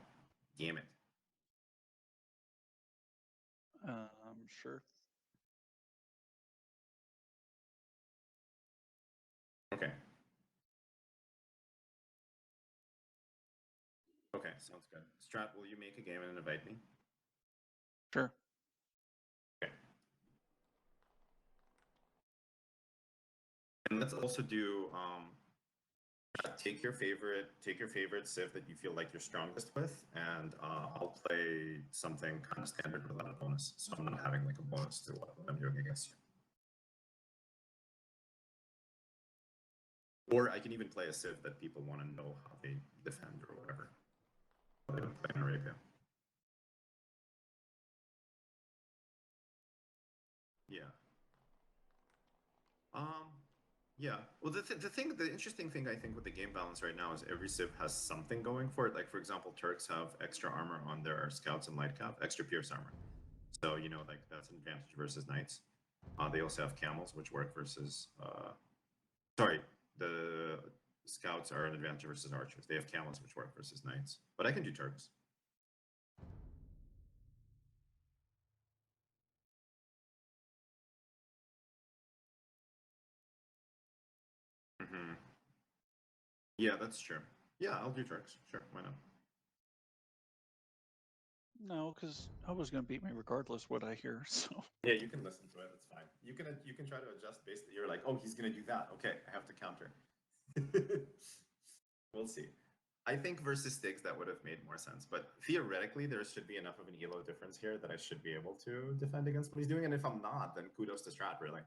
damn it. Sure. Okay. Okay, sounds good. Strat, will you make a game and invite me? Sure. Okay. And let's also do take your favorite civ that you feel like you're strongest with, and I'll play something kind of standard without a bonus, so I'm not having like a bonus to what I'm doing against you. Or I can even play a civ that people want to know how they defend or whatever. They don't play in Arabia. Yeah. Yeah. Well, the interesting thing I think with the game balance right now is every civ has something going for it. Like for example, Turks have extra armor on their scouts and light cap, extra pierce armor. So you know, like that's an advantage versus knights. They also have camels, which work versus. Sorry, the scouts are an advantage versus archers. They have camels, which work versus knights. But I can do Turks. Mm-hmm. Yeah, that's true. Yeah, I'll do Turks. Sure, why not? No, because I was going to beat me regardless what I hear. So Yeah, you can listen to it. It's fine. You can try to adjust basically. You're like, oh, he's gonna do that. Okay, I have to counter. We'll see. I think versus sticks that would have made more sense, but theoretically there should be enough of an elo difference here that I should be able to defend against what he's doing. And if I'm not, then kudos to Strat, really.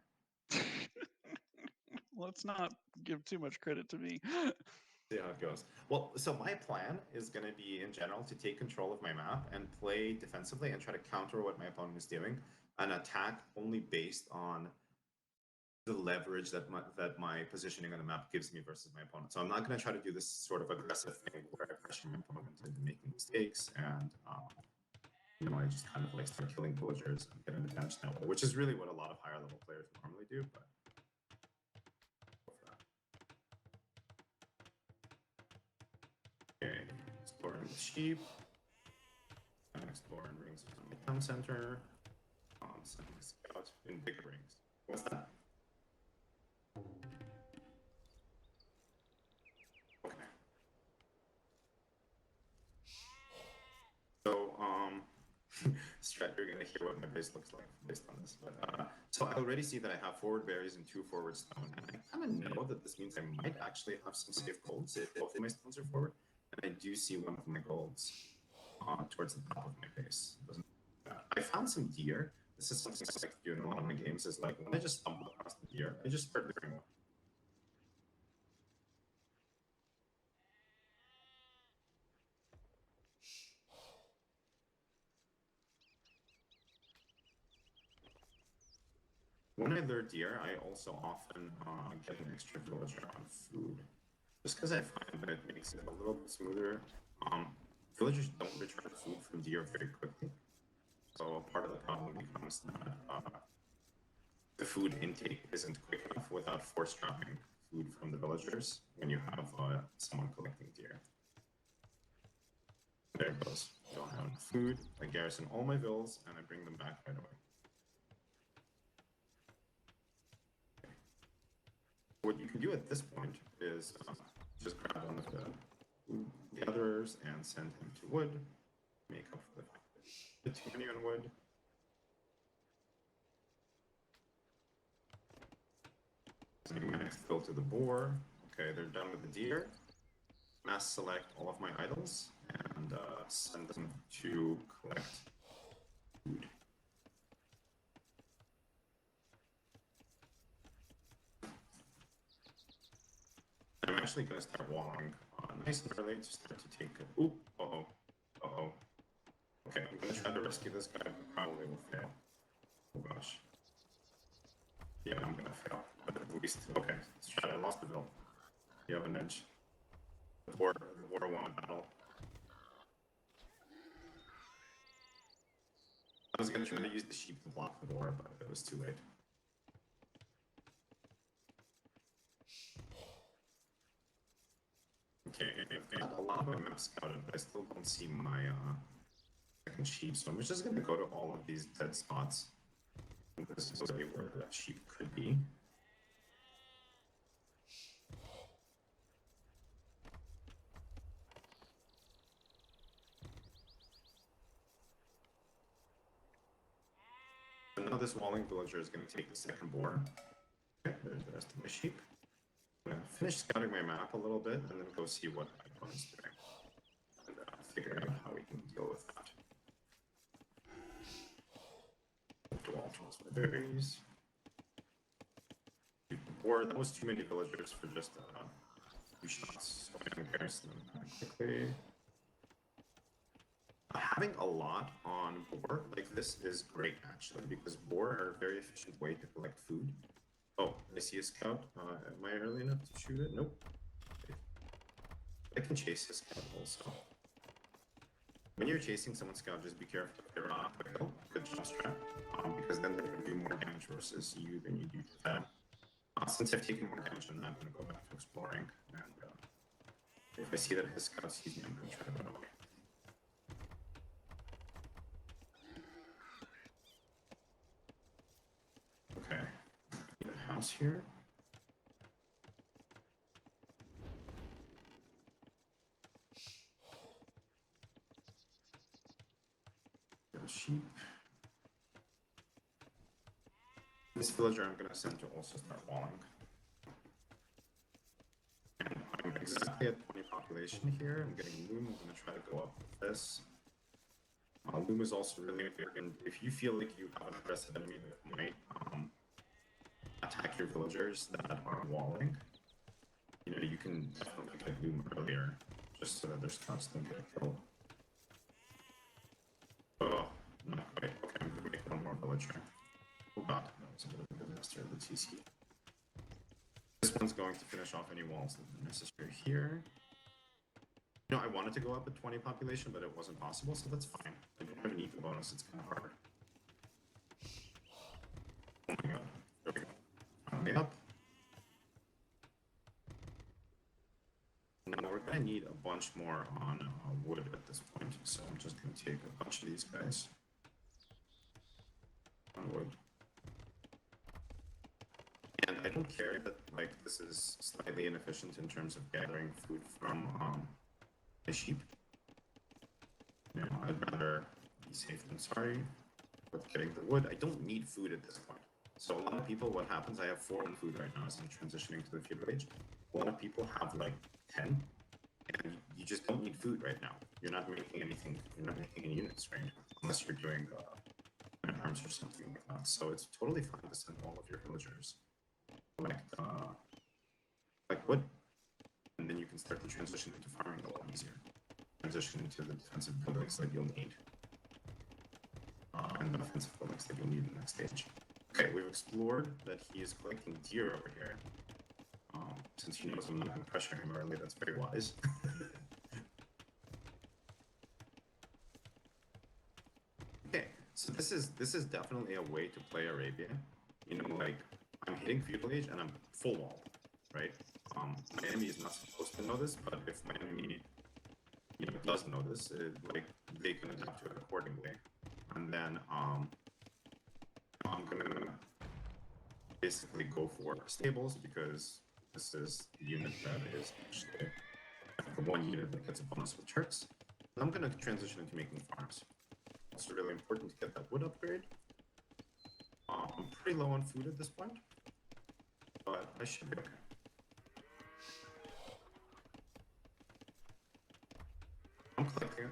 let's not give too much credit to me. See how it goes. Well, so my plan is going to be in general to take control of my map and play defensively and try to counter what my opponent is doing and attack only based on the leverage that my positioning on the map gives me versus my opponent. So I'm not going to try to do this sort of aggressive thing where I pressure my opponent into making mistakes and you know, I just kind of like start killing villagers and get an advantage that way, which is really what a lot of higher level players normally do. But okay, exploring the sheep, and exploring rings of the town center, sending a scout in big rings. What's that? Okay. So, Strat, you're gonna hear what my base looks like based on this. But so I already see that I have forward berries and 2 forward stone, and I kind of know that this means I might actually have some safe golds if both of my stones are forward. And I do see one of my golds towards the top of my base. I found some deer. This is something I like to do in a lot of my games. Is like when I just stumble across the deer, I just start looking. When I lure deer, I also often get an extra villager on food, just because I find that it makes it a little bit smoother. Villagers don't return food from deer very quickly, so part of the problem becomes that the food intake isn't quick enough without force dropping food from the villagers when you have someone collecting deer. There it goes. Don't have enough food. I garrison all my vills and I bring them back right away. What you can do at this point is just grab one of the gatherers and send him to wood, make up for the fact that too many on wood. Sending my next fill to the boar. Okay, they're done with the deer. Mass select all of my idols and send them to collect food. I'm actually going to start walking nice and early to start to take it. Ooh, uh-oh, uh-oh. Okay, I'm going to try to rescue this guy, but probably will fail. Oh gosh. Yeah, I'm going to fail. But at least, okay, let's try. I lost the bill. You have an edge. The war won a battle. I was gonna try to use the sheep to block the war, but it was too late. Okay, a lot of my maps scouted, but I still don't see my second sheep, so I'm just gonna go to all of these dead spots. This is where that sheep could be. So now this walling villager is going to take the second boar. Okay, there's the rest of my sheep. I'm going to finish scouting my map a little bit and then go see what my opponent's doing. And figure out how we can deal with that. Dual tools for berries. Boar, that was too many villagers for just a few shots. So I'm going to garrison them quickly. Having a lot on boar like this is great actually, because boar are a very efficient way to collect food. Oh, I see a scout. Am I early enough to shoot it? Nope. I can chase a scout also. When you're chasing someone's scout, just be careful if they're not quick. Good job, Strat. Because then they're going to do more damage versus you than you do to them. Since I've taken more damage than that, I'm going to go back to exploring. And if I see that his scout sees me, I'm going to try to run away. Okay, the house here. Got a sheep. This villager I'm going to send to also start walling. And I'm exactly at 20 population here. I'm getting loom. I'm going to try to go up with this. Loom is also really important. If you feel like you have an aggressive enemy that might attack your villagers that are walling, you know, you can definitely get loom earlier, just so that their scouts don't get killed. Oh, not quite. Okay, I'm gonna make one more villager. Oh god, that was a bit of a disaster of the TC. This one's going to finish off any walls that are necessary here. You know, I wanted to go up at 20 population, but it wasn't possible, so that's fine. I don't have an eco bonus, it's kind of hard. Oh my god, there we go. Finally up. Now we're gonna need a bunch more on wood at this point, so I'm just gonna take a bunch of these guys on wood. And I don't care that like this is slightly inefficient in terms of gathering food from the sheep. You know, I'd rather be safe than sorry with getting the wood. I don't need food at this point. So a lot of people, what happens, I have 4 on food right now as I'm transitioning to the feudal age. A lot of people have like 10, and you just don't need food right now. You're not making anything, you're not making any units, right? Unless you're doing arms or something like that. So it's totally fine to send all of your villagers like wood. And then you can start the transition into farming a lot easier. Transition into the defensive buildings that you'll need. And the offensive buildings that you'll need in the next stage. Okay, we've explored that he is collecting deer over here. Since he knows I'm not going to pressure him early, that's very wise. Okay, so this is definitely a way to play Arabia. You know, like I'm hitting feudal age and I'm full wall, right? My enemy is not supposed to know this, but if my enemy, you know, does know this, like they can adapt to it accordingly. And then I'm gonna basically go for stables because this is the unit that is actually the one unit that gets a bonus with Turks. And I'm gonna transition into making farms. Also really important to get that wood upgrade. I'm pretty low on food at this point, but I should be okay. I'm collecting it.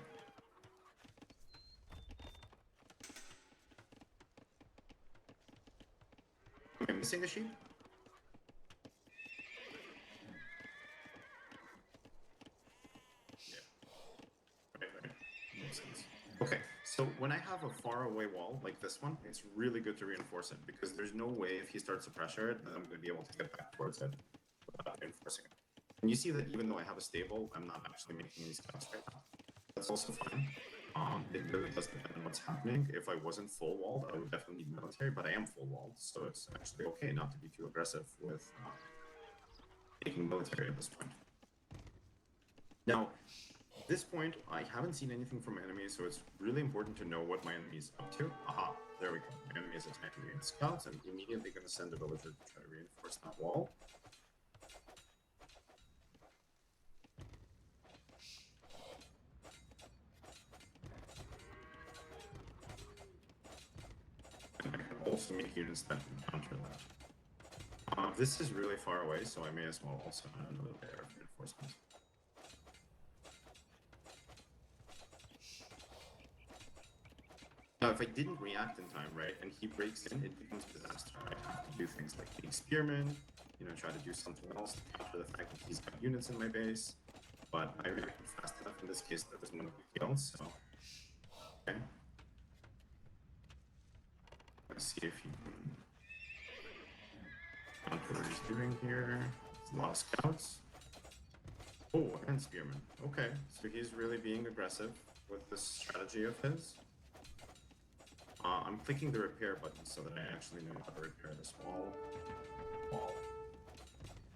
Am I missing a sheep? Yeah. Right. Makes sense. Okay, so when I have a far away wall like this one, it's really good to reinforce it because there's no way if he starts to pressure it that I'm going to be able to get back towards it without reinforcing it. And you see that even though I have a stable, I'm not actually making any scouts right now. That's also fine. It really does depend on what's happening. If I wasn't full walled, I would definitely need military, but I am full walled, so it's actually okay not to be too aggressive with taking military at this point. Now, at this point, I haven't seen anything from enemies, so it's really important to know what my enemy is up to. Aha, there we go. My enemy is attacking me in scouts. I'm immediately going to send a villager to try to reinforce that wall. And I can also make units that can counter that. This is really far away, so I may as well also add another layer of reinforcement. Now, if I didn't react in time, right, and he breaks in, it becomes a disaster. I have to do things like getting spearmen, try to do something else to counter the fact that he's got units in my base. But I reacted fast enough in this case that there's no big deal, so. Okay. Let's see if he can counter what he's doing here. There's a lot of scouts. Oh, and spearmen. Okay, so he's really being aggressive with this strategy of his. I'm clicking the repair button so that I actually know how to repair this wall.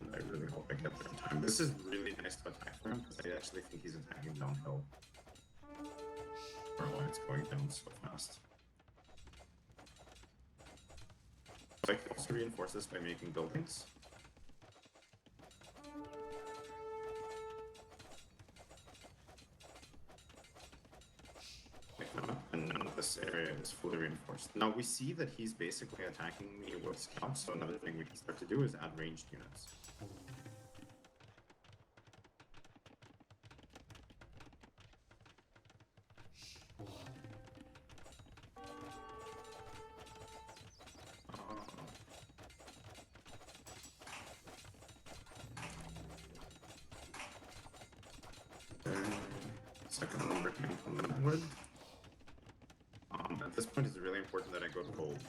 And I really hope I get there in time. This is really nice to attack for him because I actually think he's attacking downhill. Or why it's going down so fast. So I can also reinforce this by making buildings. And none of this area is fully reinforced. Now we see that he's basically attacking me with scouts, so another thing we can start to do is add ranged units. Second lumber came from the wood. At this point, it's really important that I go to gold.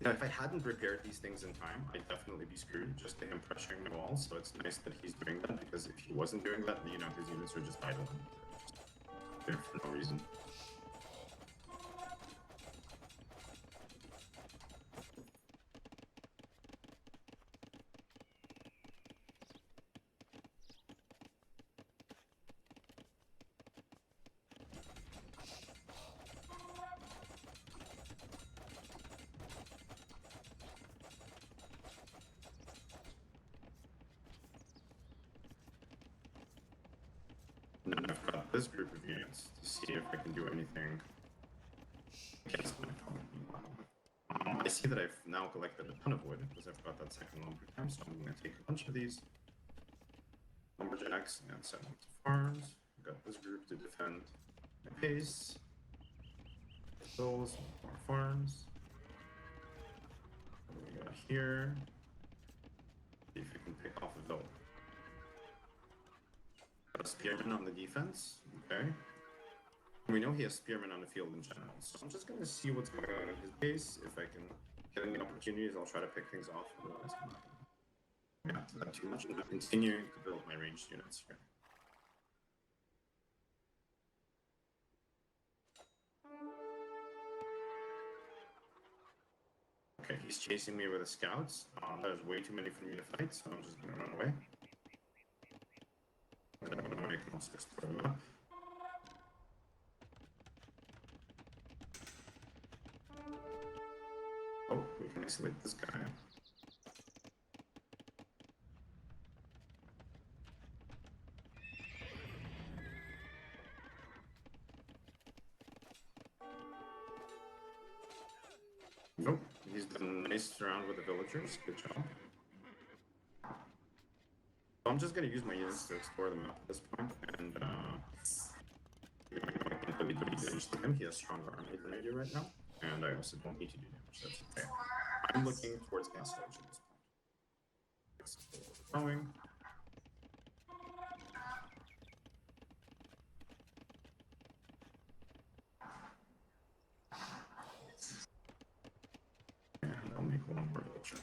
Now, if I hadn't repaired these things in time, I'd definitely be screwed just to him pressuring the walls. So it's nice that he's doing that because if he wasn't doing that, his units are just idle and just there for no reason. And then I've got this group of units to see if I can do anything against my opponent. I see that I've now collected a ton of wood because I've got that second lumber camp, so I'm going to take a bunch of these lumberjacks and send them to farms. I've got this group to defend my base. Those more farms. What do we got here? See if we can pick off a villa. Got a spearman on the defense. Okay. We know he has spearmen on the field in general, so I'm just going to see what's going on in his base. If I can get any opportunities, I'll try to pick things off. Otherwise, I'm not going to react to that too much. I'm continuing to build my ranged units here. Okay, he's chasing me with the scouts. There's way too many for me to fight, so I'm just going to run away. I don't know, I can also explore the map. Oh, we can isolate this guy. Nope, he's done a nice round with the villagers. Good job. I'm just going to use my units to explore the map at this point, and I can't really do anything. damage to him. He has stronger army than I do right now, and I also don't need to do damage. That's okay. I'm looking towards Castle Edge at this point. Going. And I'll make one more villager.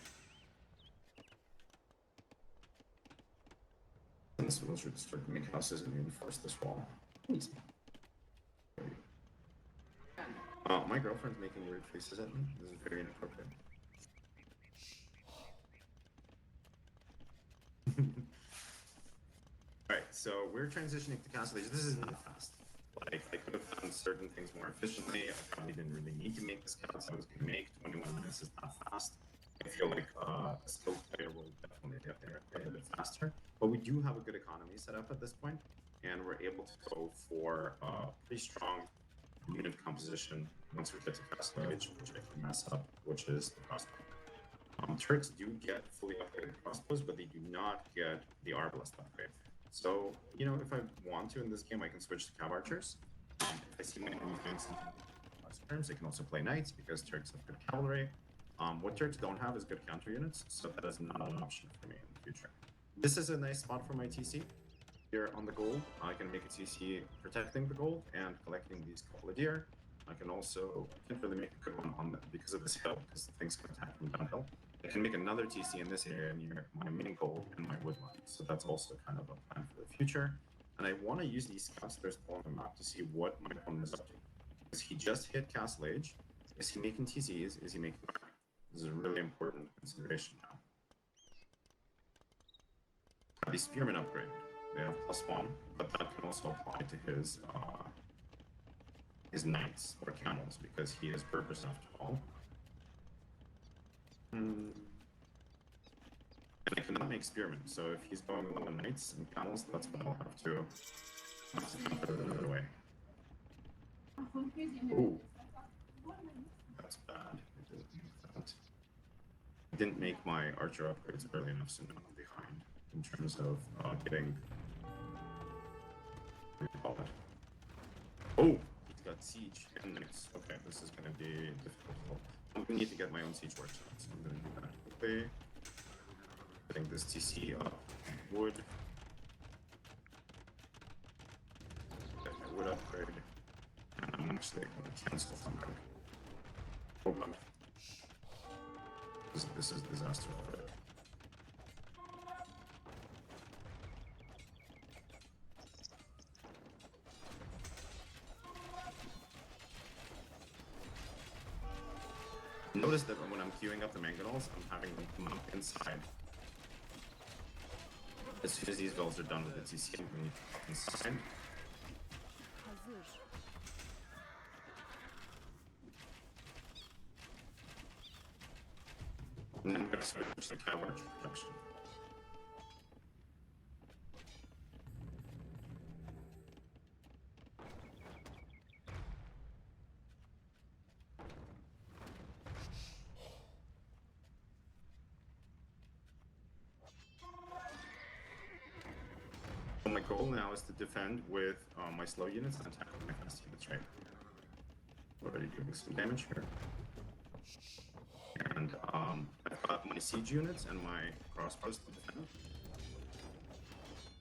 And this villager to start to make houses and reinforce this wall. Easy. My girlfriend's making weird faces at me. This is very inappropriate. Alright, so we're transitioning to Castle Age. This is not fast. Like, I could have done certain things more efficiently. I probably didn't really need to make this count, so I was going to make 21 minutes is not fast. I feel like a skilled player will definitely get there quite a bit faster. But we do have a good economy set up at this point, and we're able to go for a pretty strong unit composition once we get to Castle Age, which I can mess up, which is the crossbow. Turks do get fully upgraded crossbows, but they do not get the arbalest upgrade. So, you know, if I want to in this game, I can switch to cav archers. If I see my enemies doing something terms, I can also play knights because Turks have good cavalry. What Turks don't have is good counter units, so that is not an option for me in the future. This is a nice spot for my TC. Here on the gold, I can make a TC protecting the gold and collecting these couple of deer. I can also, I can't really make a good one on the, because of this hill, because things can attack from downhill. I can make another TC in this area near my main gold and my woodline. So that's also kind of a plan for the future. And I want to use these scouts that are on the map to see what my opponent is up to. Because he just hit Castle Age. Is he making TCs? Is he making army? This is a really important consideration now. The Spearman upgrade. They have +1, but that can also apply to his knights or camels because he is purpose after all. And I cannot make spearmen, so if he's going with the knights and camels, that's what I'll have to put it another way. Ooh. That's bad. I didn't make that. I didn't make my archer upgrades early enough, so now I'm behind in terms of getting. What do you call it? Oh! He's got siege and knights. Okay, this is going to be difficult. I'm going to need to get my own siege works, so I'm going to do that quickly. Getting this TC up wood. Get my wood upgrade. And I'm actually going to cancel something. Hold on. This is disaster already. Notice that when I'm queuing up the mangonels, I'm having them come up inside. As soon as these villas are done with the TC, I'm going to come up inside. And then I'm going to switch to cavalry protection. So my goal now is to defend with my slow units and attack with my fast units, right? Already doing some damage here. And I've got my siege units and my crossbows to defend.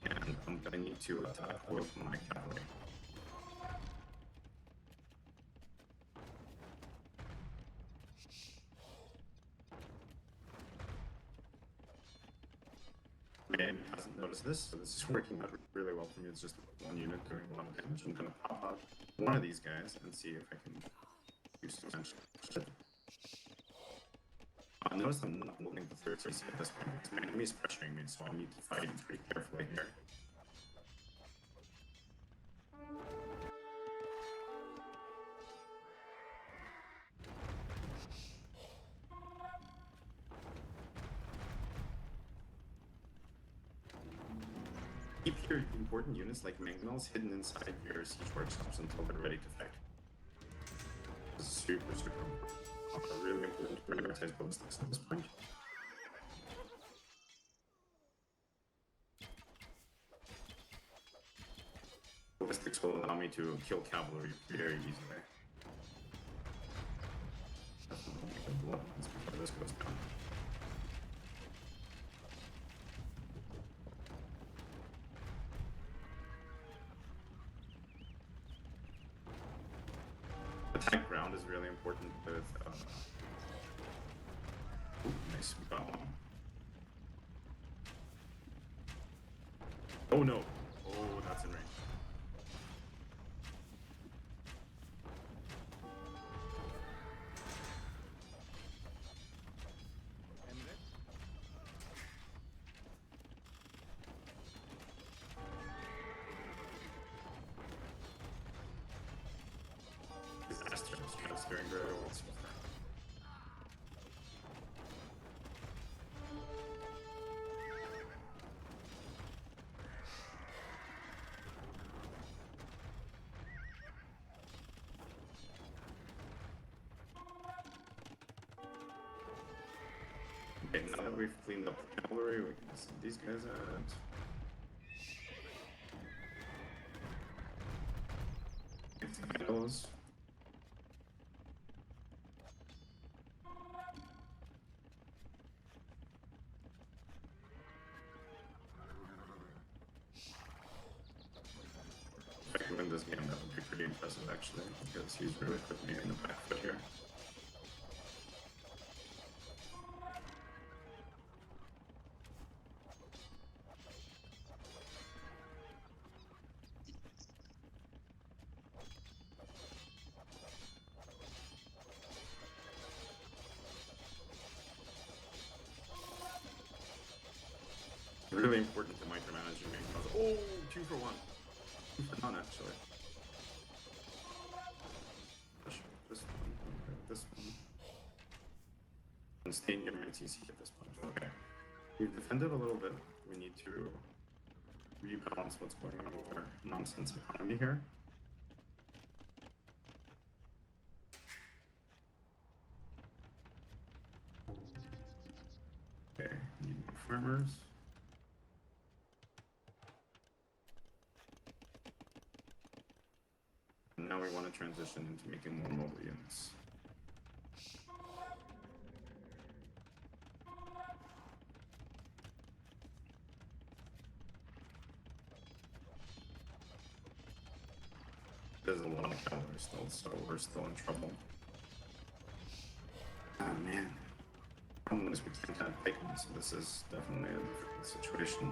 And I'm gonna need to attack with my cavalry. Man hasn't noticed this, so this is working out really well for me. It's just one unit doing a lot of damage. I'm gonna pop out one of these guys and see if I can do some damage. Notice I'm not holding the third TC at this point because my enemy is pressuring me, so I'll need to fight pretty carefully here. Keep your important units like mangonels hidden inside your siege workshops until they're ready to fight. This is super important. Really important to prioritize ballistics at this point. Ballistics This will allow me to kill cavalry very easily. Definitely make a blood lines before this goes down. Attack ground is really important with. Ooh, nice, we got one. Oh no! Oh, that's in range. Disaster is transferring very well so far. Okay, now that we've cleaned up the cavalry, we can send these guys out. Get the medals. If I can win this game, that would be pretty impressive actually, because he's really put me in the back foot here. Really important to micromanage your main puzzle. Oh, 2 for 1. 2 for none, actually. This one, okay, this one. And stay in your main TC at this point. Okay. We've defended a little bit. We need to rebalance what's going on with our nonsense economy here. Okay, need more farmers. And now we want to transition into making more mobile units. There's a lot of cavalry still, so we're still in trouble. Oh man. Problem is we can't have pikemen, so this is definitely a difficult situation.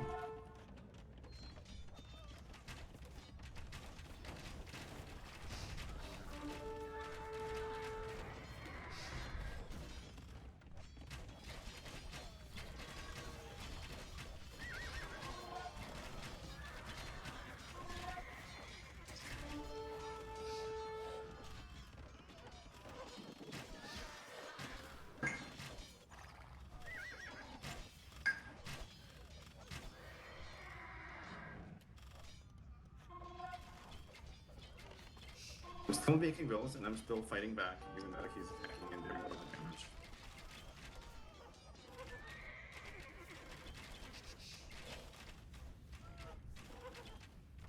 I'm still making bills and I'm still fighting back, even though he's attacking and doing more damage.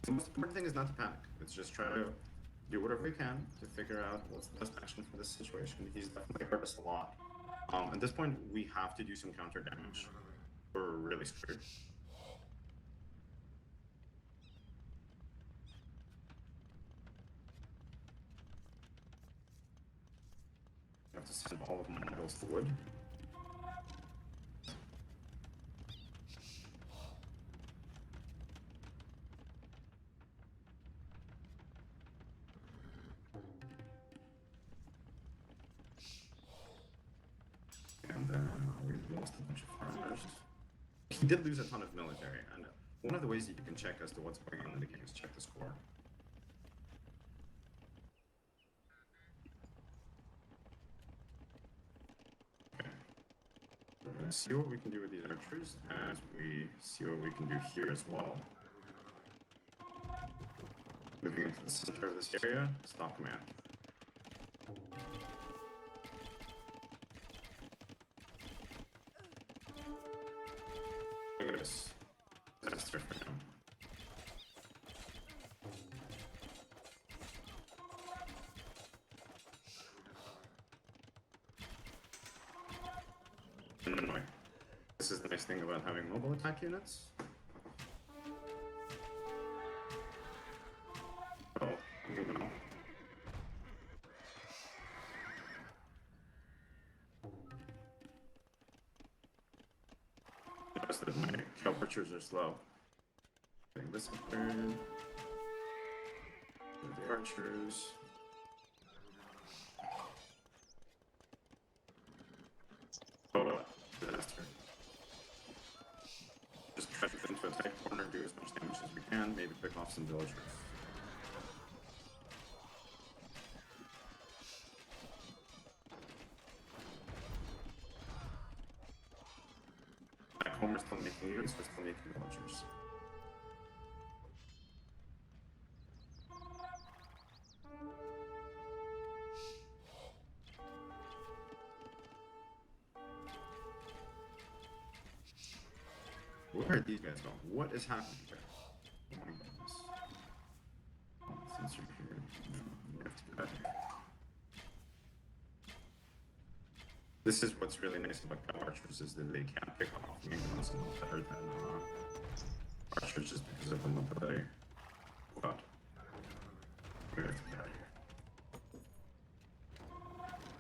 The most important thing is not to panic. It's just try to do whatever we can to figure out what's the best action for this situation. He's definitely hurt us a lot. At this point, we have to do some counter damage. We're really screwed. I have to send all of my metals to wood. And then we've lost a bunch of farmers. He did lose a ton of military, and one of the ways that you can check as to what's going on in the game is check the score. We're going to see what we can do with these archers as we see what we can do here as well. Moving into the center of this area, stop command. Look at this. Disaster for him. and annoying. This is the nice thing about having mobile attack units. Oh, you know. Notice that my cow archers are slow. Getting this one third. The archers. Oh, disaster. Just try to get into a tight corner, do as much damage as we can, maybe pick off some villagers. Back home, we're still making units, we're still making villagers. Where are these guys going? What is happening here? Oh my goodness. Since you're here, you have to get out of here. This is what's really nice about cow archers is that they can't pick off minions a lot better than archers just because of the mobility. But we have to get out of here.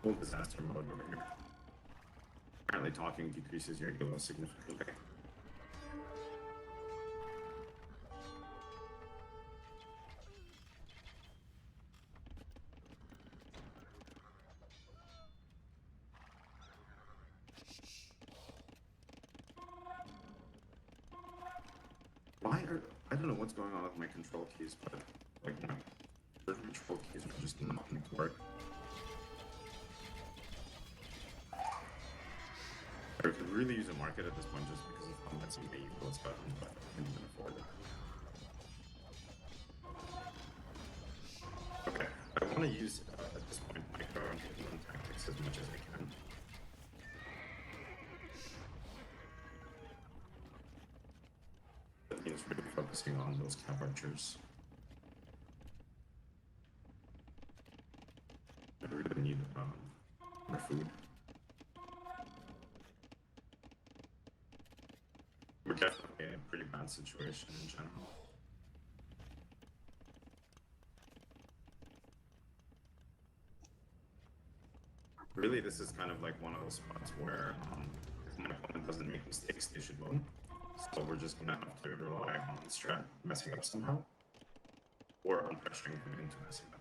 Full disaster mode over here. Apparently talking decreases your elo significantly. I don't know what's going on with my control keys, but like my control keys are just not going to work. I could really use a market at this point just because of how much my ego is gotten, but I can't even afford it. Okay, I want to use at this point my current tactics as much as I can. That means really focusing on those cap archers. I really need more food. We're definitely in a pretty bad situation in general. Really, this is kind of like one of those spots where if my opponent doesn't make mistakes, they should win. So we're just gonna have to rely on strat messing up somehow, or on pressuring him into messing up.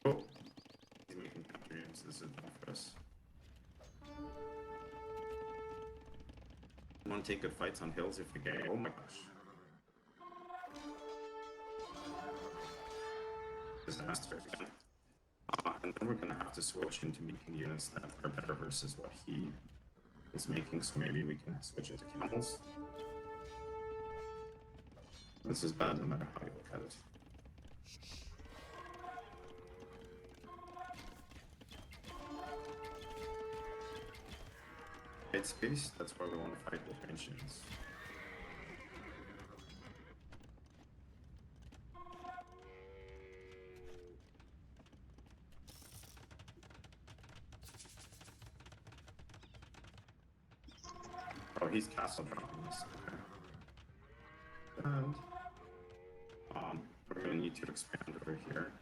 Oh, he's making counter units. This is bad for us. You want to take good fights on hills if you get. Oh my gosh. Disaster again. And then we're gonna have to switch into making units that are better versus what he is making, so maybe we can switch into camels. This is bad no matter how you look at it. It's space, that's why we want to fight with ancients. Oh, he's castle dropping this. Okay. And we're gonna need to expand over here.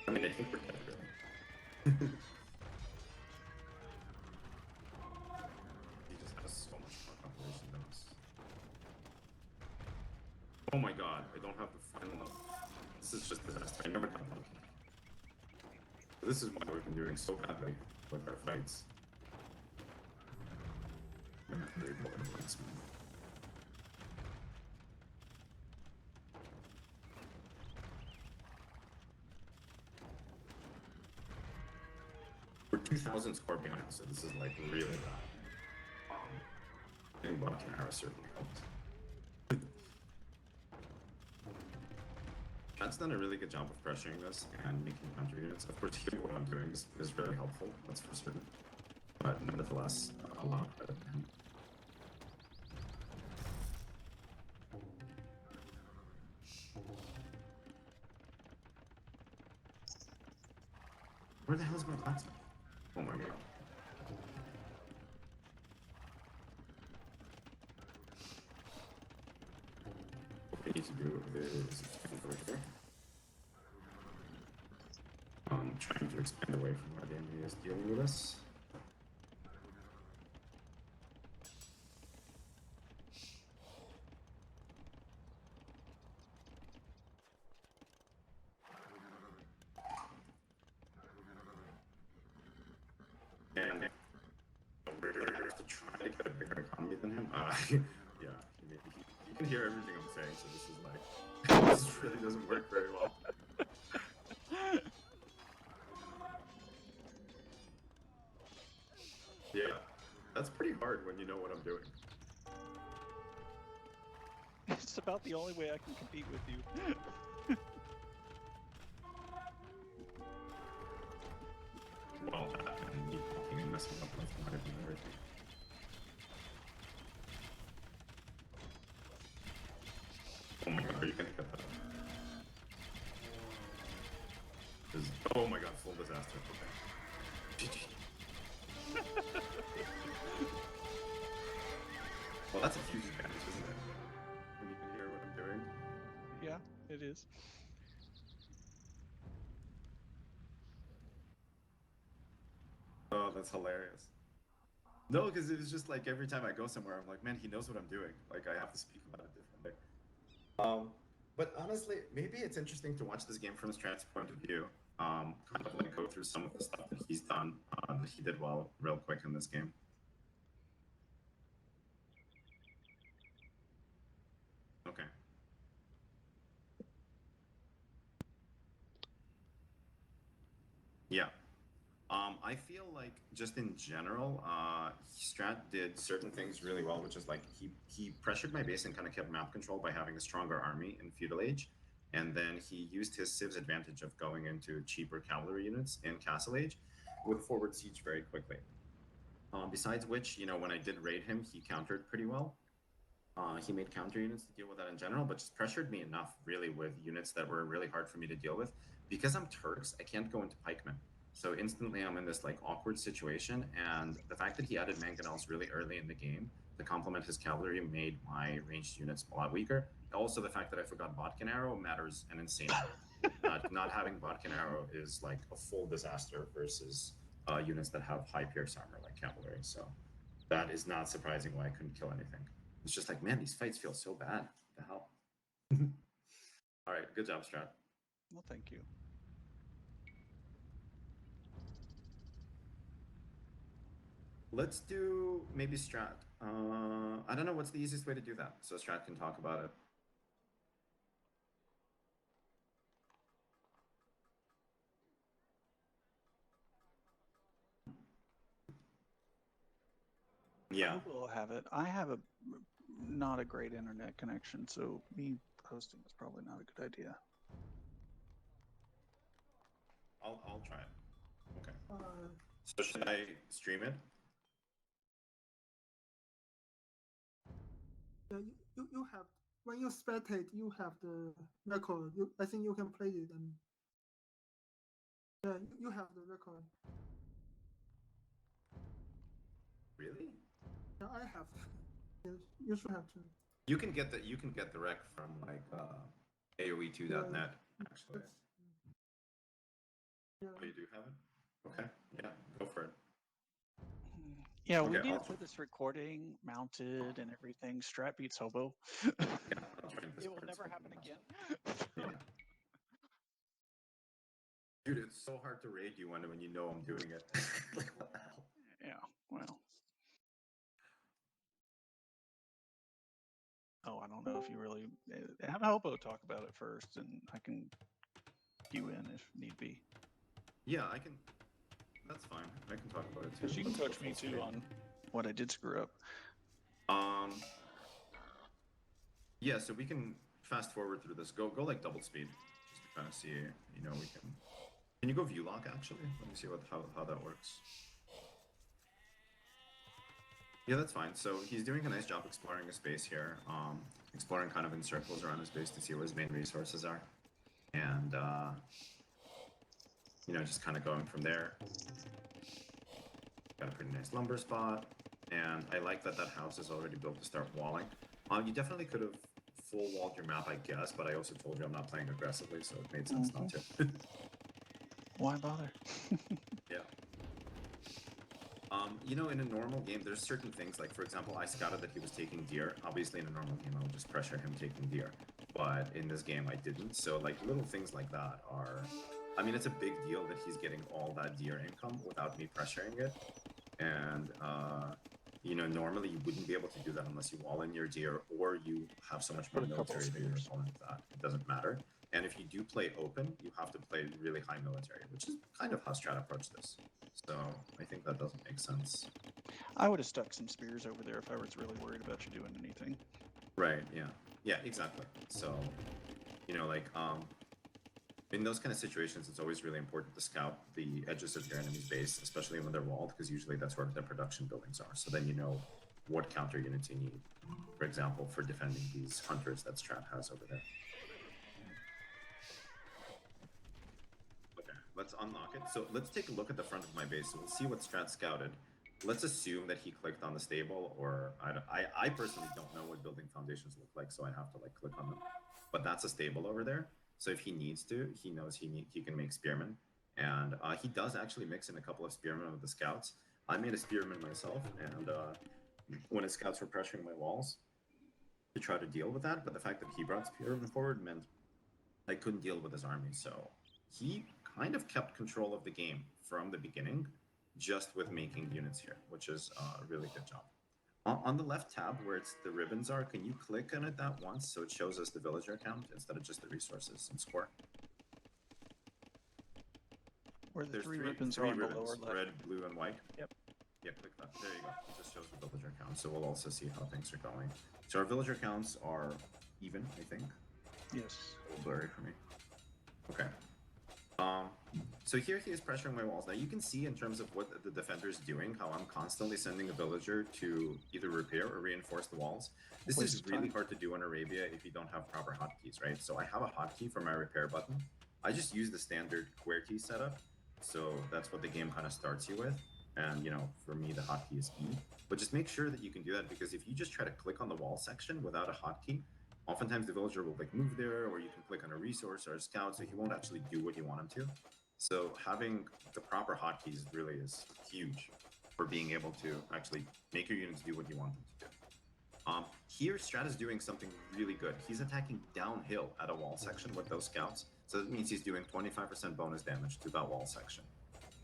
I mean, I think we're dead, really. He just has so much more population than us. Oh my god, I don't have the final. This is just disaster. I never got lucky. This is why we've been doing so badly with our fights. We're 2,000 score behind, so this is like really bad. And Bob Canara certainly helped. Chad's done a really good job of pressuring this and making counter units. Of course, here what I'm doing is really helpful, that's for certain. But nevertheless, a lot better than him. Where the hell is my blacksmith? Oh my god. What we need to do is expand over here. Trying to expand away from where the enemy is dealing with us. And we're going to try to get a bigger economy than him. Yeah, you can hear everything I'm saying, so this is like, this really doesn't work very well. Yeah, that's pretty hard when you know what I'm doing. It's about the only way I can compete with you. Well, and me talking and messing up with my and everything. Oh my god, are you gonna get that? Oh my god, full disaster. Okay. GG. Well, that's a huge advantage, isn't it? When you can hear what I'm doing. Yeah, it is. Oh, that's hilarious. No, because it was just like every time I go somewhere, I'm like, man, he knows what I'm doing. Like, I have to speak about it differently. But honestly, maybe it's interesting to watch this game from Strat's point of view. Kind of like go through some of the stuff that he's done that he did well, real quick in this game. Okay. Yeah. I feel like just in general, Strat did certain things really well, which is like he pressured my base and kind of kept map control by having a stronger army in Feudal Age, and then he used his Civ's advantage of going into cheaper cavalry units in Castle Age with forward siege very quickly. Besides which, you know, when I did raid him, he countered pretty well. He made counter units to deal with that in general, but just pressured me enough, really, with units that were really hard for me to deal with. Because I'm Turks, I can't go into pikemen. So instantly I'm in this like awkward situation, and the fact that he added mangonels really early in the game to complement his cavalry made my ranged units a lot weaker. Also, the fact that I forgot Bodkin Arrow matters an insane amount. Not having Bodkin Arrow is like a full disaster versus units that have high pierce armor like cavalry. So that is not surprising why I couldn't kill anything. It's just like, man, these fights feel so bad. What the hell? All right, good job, Strat. Well, thank you. Let's do maybe Strat. I don't know what's the easiest way to do that, so Strat can talk about it. Yeah. We'll have it. I have not a great internet connection, so me posting is probably not a good idea. I'll try it. Okay. Uh, So should I stream it? yeah, you have when you spectate, you have the record. I think you can play it and yeah, you have the record. Really? Yeah, I have. Yes, you should have to. You can get the rec from like AOE2.net actually. Yeah. Oh, you do have it? Okay. Yeah, go for it. Yeah, we Okay, need I'll to put this recording mounted and everything. Strat beats Hobo. Yeah, I'll try It will never happen again. Yeah. Dude, it's so hard to raid you when you know I'm doing it. Like, what the hell? Yeah, well. Oh, I don't know if you really have Hobo talk about it first, and I can cue in if need be. Yeah, I can. That's fine. I can talk about it too. Because you can Let's go coach me full too screen. on what I did screw up. Yeah, so we can fast forward through this. Go like double speed, just to kind of see. You know, we can. Can you go view lock actually? Let me see how that works. Yeah, that's fine. So he's doing a nice job exploring his base here, exploring kind of in circles around his base to see what his main resources are, and you know, just kind of going from there. Got a pretty nice lumber spot, and I like that that house is already built to start walling. You definitely could have full walled your map, I guess, but I also told you I'm not playing aggressively, so it made sense not to. Why bother? Yeah. You know, in a normal game, there's certain things, like, for example, I scouted that he was taking deer. Obviously, in a normal game, I would just pressure him taking deer. But in this game, I didn't. So, like, little things like that are... I mean, it's a big deal that he's getting all that deer income without me pressuring it. And, you know, normally you wouldn't be able to do that unless you wall in your deer or you have so much more Put a couple military than your spears. opponent that it doesn't matter. And if you do play open, you have to play really high military, which is kind of how Strat approached this. So I think that doesn't make sense. I would have stuck some spears over there if I was really worried about you doing anything. Right, yeah. Yeah, exactly. So, you know, like, in those kind of situations, it's always really important to scout the edges of your enemy's base, especially when they're walled, because usually that's where their production buildings are. So then you know what counter units you need, for example, for defending these hunters that Strat has over there. Okay, let's unlock it. So let's take a look at the front of my base. So we'll see what Strat scouted. Let's assume that he clicked on the stable, or I personally don't know what building foundations look like, so I have to like click on them. But that's a stable over there. So if he needs to, he knows he can make spearmen, and he does actually mix in a couple of spearmen with the scouts. I made a spearman myself, and when his scouts were pressuring my walls to try to deal with that, but the fact that he brought spearmen forward meant I couldn't deal with his army. So he kind of kept control of the game from the beginning, just with making units here, which is a really good job. On the left tab where it's the ribbons are, can you click on it that once so it shows us the villager count instead of just the resources and score? Where the There's three ribbons are on the lower left. red, blue, and white. Yep. Yeah, click that. There you go. It just shows the villager count, so we'll also see how things are going. So our villager counts are even, I think. Yes. A little blurry for me. Okay. So here he is pressuring my walls. Now you can see in terms of what the defender's doing, how I'm constantly sending a villager to either repair or reinforce the walls. This Waste is of really time. hard to do in Arabia if you don't have proper hotkeys, right? So I have a hotkey for my repair button. I just use the standard QWERTY setup. So that's what the game kind of starts you with. And, you know, for me, the hotkey is E. But just make sure that you can do that, because if you just try to click on the wall section without a hotkey, oftentimes the villager will like move there, or you can click on a resource or a scout, so he won't actually do what you want him to. So having the proper hotkeys really is huge for being able to actually make your units do what you want them to do. Here, Strat is doing something really good. He's attacking downhill at a wall section with those scouts. So that means he's doing 25% bonus damage to that wall section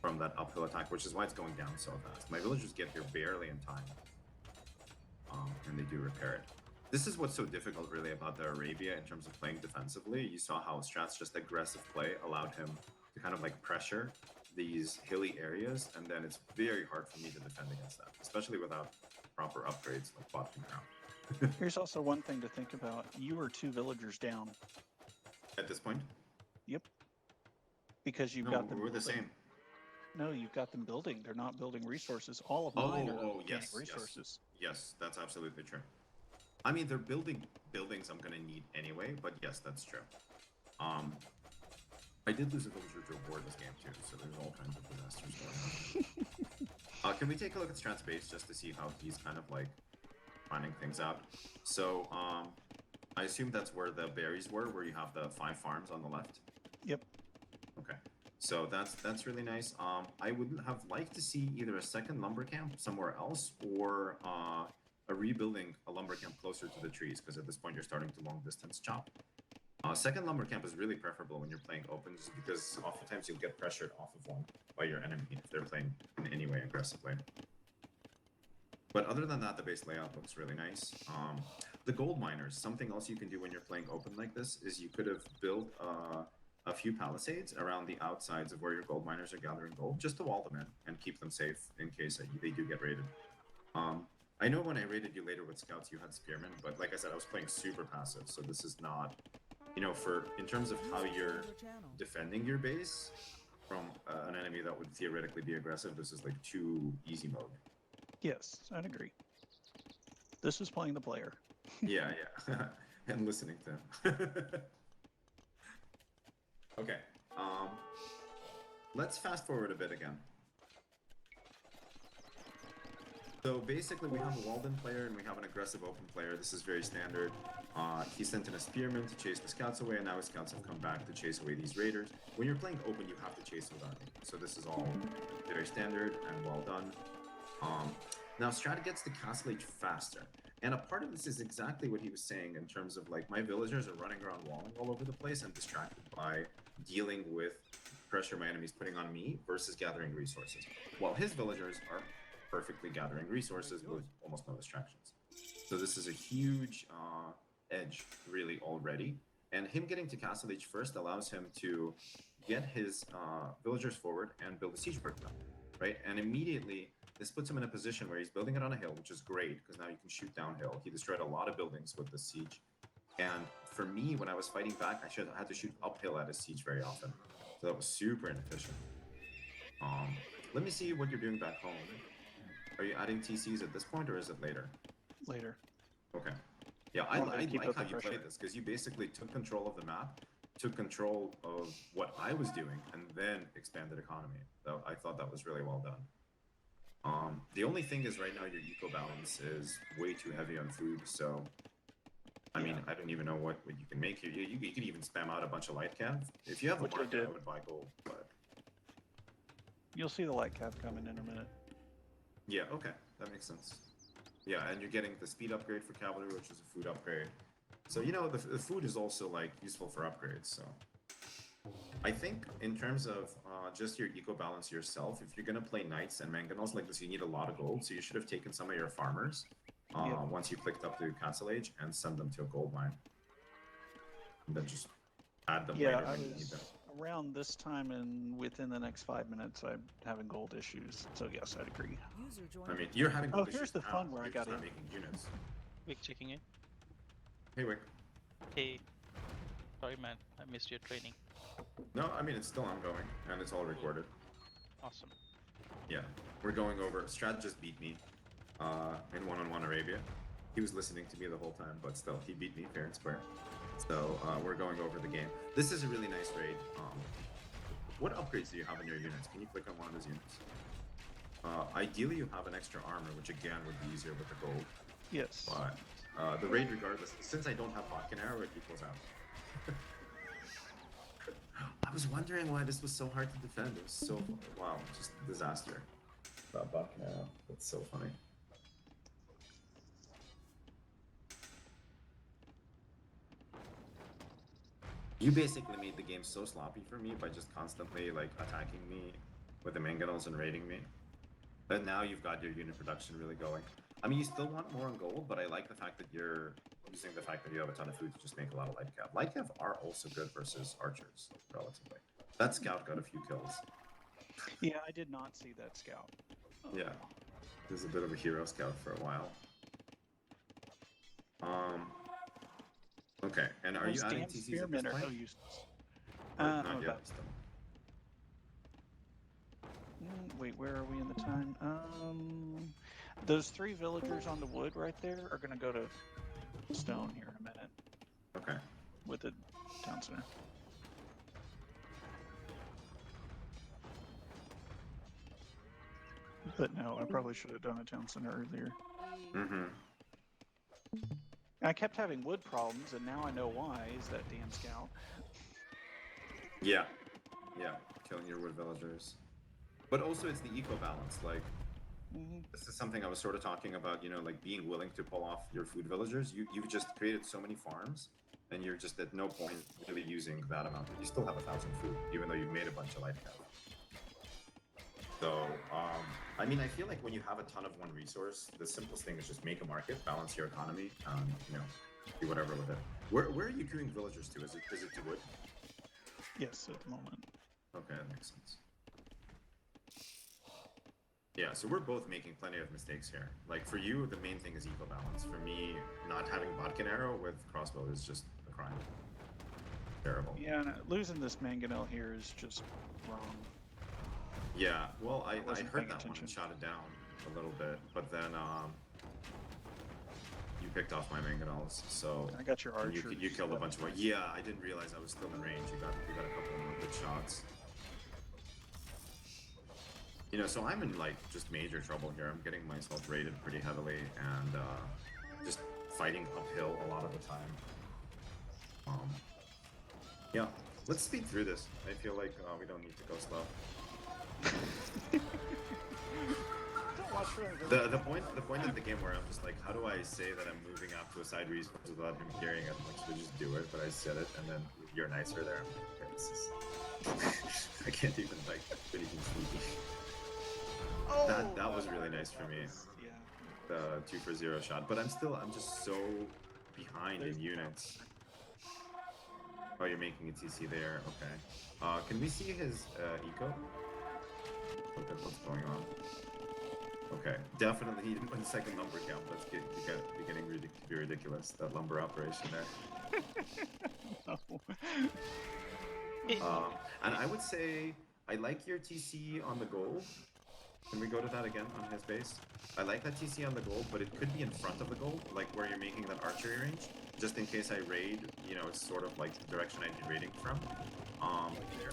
from that uphill attack, which is why it's going down so fast. My villagers get here barely in time, and they do repair it. This is what's so difficult, really, about the Arabia in terms of playing defensively. You saw how Strat's just aggressive play allowed him to kind of like pressure these hilly areas, and then it's very hard for me to defend against that, especially without proper upgrades like bottom ground. Here's also one thing to think about. You are 2 villagers down. At this point? Yep. Because you've No, got them we're the building. same. No, you've got them building. They're not building resources. All of mine are organic yes, resources. Yes, that's absolutely true. I mean, they're building buildings I'm gonna need anyway, but yes, that's true. I did lose a villager to a war this game too, so there's all kinds of disasters going on. Can we take a look at Strat's base just to see how he's kind of like finding things out? So, I assume that's where the berries were, where you have the 5 farms on the left. Yep. Okay, so that's really nice. I would have liked to see either a second lumber camp somewhere else, or a rebuilding a lumber camp closer to the trees, because at this point you're starting to long distance chop. Second lumber camp is really preferable when you're playing open, just because oftentimes you'll get pressured off of one by your enemy if they're playing in any way aggressively. But other than that, the base layout looks really nice. The gold miners, something else you can do when you're playing open like this is you could have built a few palisades around the outsides of where your gold miners are gathering gold, just to wall them in and keep them safe in case they do get raided. I know when I raided you later with scouts, you had spearmen, but like I said, I was playing super passive, so this is not, you know, in terms of how you're defending your base from an enemy that would theoretically be aggressive, this is like too easy mode. Yes, I'd agree. This is playing the player. Yeah, and listening to him. Okay. let's fast forward a bit again. So basically, we have a walled-in player and we have an aggressive open player. This is very standard. He sent in a spearman to chase the scouts away, and now his scouts have come back to chase away these raiders. When you're playing open, you have to chase with army. So this is all very standard and well done. Now Strat gets to Castle Age faster. And a part of this is exactly what he was saying in terms of like, my villagers are running around walling all over the place and distracted by dealing with pressure my enemy's putting on me versus gathering resources. While his villagers are perfectly gathering resources with almost no distractions. So this is a huge edge, really, already. And him getting to Castle Age first allows him to get his villagers forward and build a siege brick mill, right? And immediately, this puts him in a position where he's building it on a hill, which is great, because now you can shoot downhill. He destroyed a lot of buildings with the siege. And for me, when I was fighting back, I had to shoot uphill at his siege very often. So that was super inefficient. Let me see what you're doing back home. Are you adding TCs at this point, or is it later? Later. Okay. Yeah, I Wanted to like keep how up the you played pressure. this, because you basically took control of the map, took control of what I was doing, and then expanded economy. So I thought that was really well done. The only thing is right now your eco balance is way too heavy on food, so I mean, I don't even know what you can make here. You could even spam out a bunch of light cav. If you have Which a I market, I did. would buy gold, but You'll see the light cap coming in a minute. yeah, okay, that makes sense. Yeah, and you're getting the speed upgrade for cavalry, which is a food upgrade. So, you know, the food is also, like, useful for upgrades, so. I think in terms of just your eco balance yourself, if you're going to play knights and mangonels like this, you need a lot of gold, so you should have taken some of your farmers once you clicked up to Castle Age and send them to a gold mine. And then just add them Yeah, later I when you need them. was around this time and within the next 5 minutes, I'm having gold issues. So yes, I'd agree. User joined. I mean, you're having Oh, gold here's issues the now, fun where I you're got just not in. making units. Wick checking in. Hey, Wick. Hey. Sorry, man. I missed your training. No, I mean, it's still ongoing, and it's all recorded. Awesome. Yeah, we're going over. Strat just beat me in one-on-one Arabia. He was listening to me the whole time, but still, he beat me fair and square. So we're going over the game. This is a really nice raid. What upgrades do you have in your units? Can you click on one of those units? Ideally, you have an extra armor, which again would be easier with the gold. Yes. But the raid, regardless, since I don't have Botkin arrow, it equals out. I was wondering why this was so hard to defend. It was so wow, just disaster. Botkin arrow. That's so funny. You basically made the game so sloppy for me by just constantly like attacking me with the mangonels and raiding me. But now you've got your unit production really going. I mean, you still want more on gold, but I like the fact that you're using the fact that you have a ton of food to just make a lot of light cav. Light cav are also good versus archers, relatively. That scout got a few kills. Yeah, I did not see that scout. Yeah, he was a bit of a hero scout for a while. Okay, and are you adding TCs at this Spearmen are point? no use. Or not oh, yet, that- still. Wait, where are we in the time? Those 3 villagers on the wood right there are gonna go to stone here in a minute Okay. with the town center. But no, I probably should have done a town center earlier. Mm-hmm. I kept having wood problems, and now I know why. Is that damn scout? Yeah. Yeah. Killing your wood villagers. But also it's the eco balance. Like, this is something I was sort of talking about, you know, like being willing to pull off your food villagers. You've just created so many farms, and you're just at no point really using that amount. But you still have 1,000 food, even though you've made a bunch of light cav. So, I mean, I feel like when you have a ton of one resource, the simplest thing is just make a market, balance your economy, you know, do whatever with it. Where are you queuing villagers to? Is it to wood? Yes, at the moment. Okay, that makes sense. Yeah, so we're both making plenty of mistakes here. Like, for you, the main thing is eco balance. For me, not having Botkin arrow with crossbow is just a crime. Terrible. Yeah, and losing this mangonel here is just wrong. Yeah, well, I wasn't heard paying that one attention. and shot it down a little bit, but then you picked off my mangonels, so I got your and archer. you killed a bunch of. Yeah, I didn't realize I was still in range. You got a couple more good shots. You know, so I'm in like just major trouble here. I'm getting myself raided pretty heavily and just fighting uphill a lot of the time. Yeah, let's speed through this. I feel like we don't need to go slow. Don't watch for The point of the game where I'm just like, how do I say that I'm moving out to a side resource without him hearing it? Like, should I just do it? But I said it, and then you're nicer there. Okay, this is... I can't even like do anything sneaky. Oh, That was really nice for me. Yeah. The 2 for 0 shot, but I'm just so behind in units. Oh, you're making a TC there. Okay. Can we see his eco? Look at what's going on. Okay, definitely he didn't win second lumber count. That's beginning to be ridiculous. That lumber operation there. No. And I would say I like your TC on the goal. Can we go to that again on his base? I like that TC on the goal, but it could be in front of the goal, like where you're making that archery range, just in case I raid. You know, it's sort of like the direction I'd be raiding from. Here.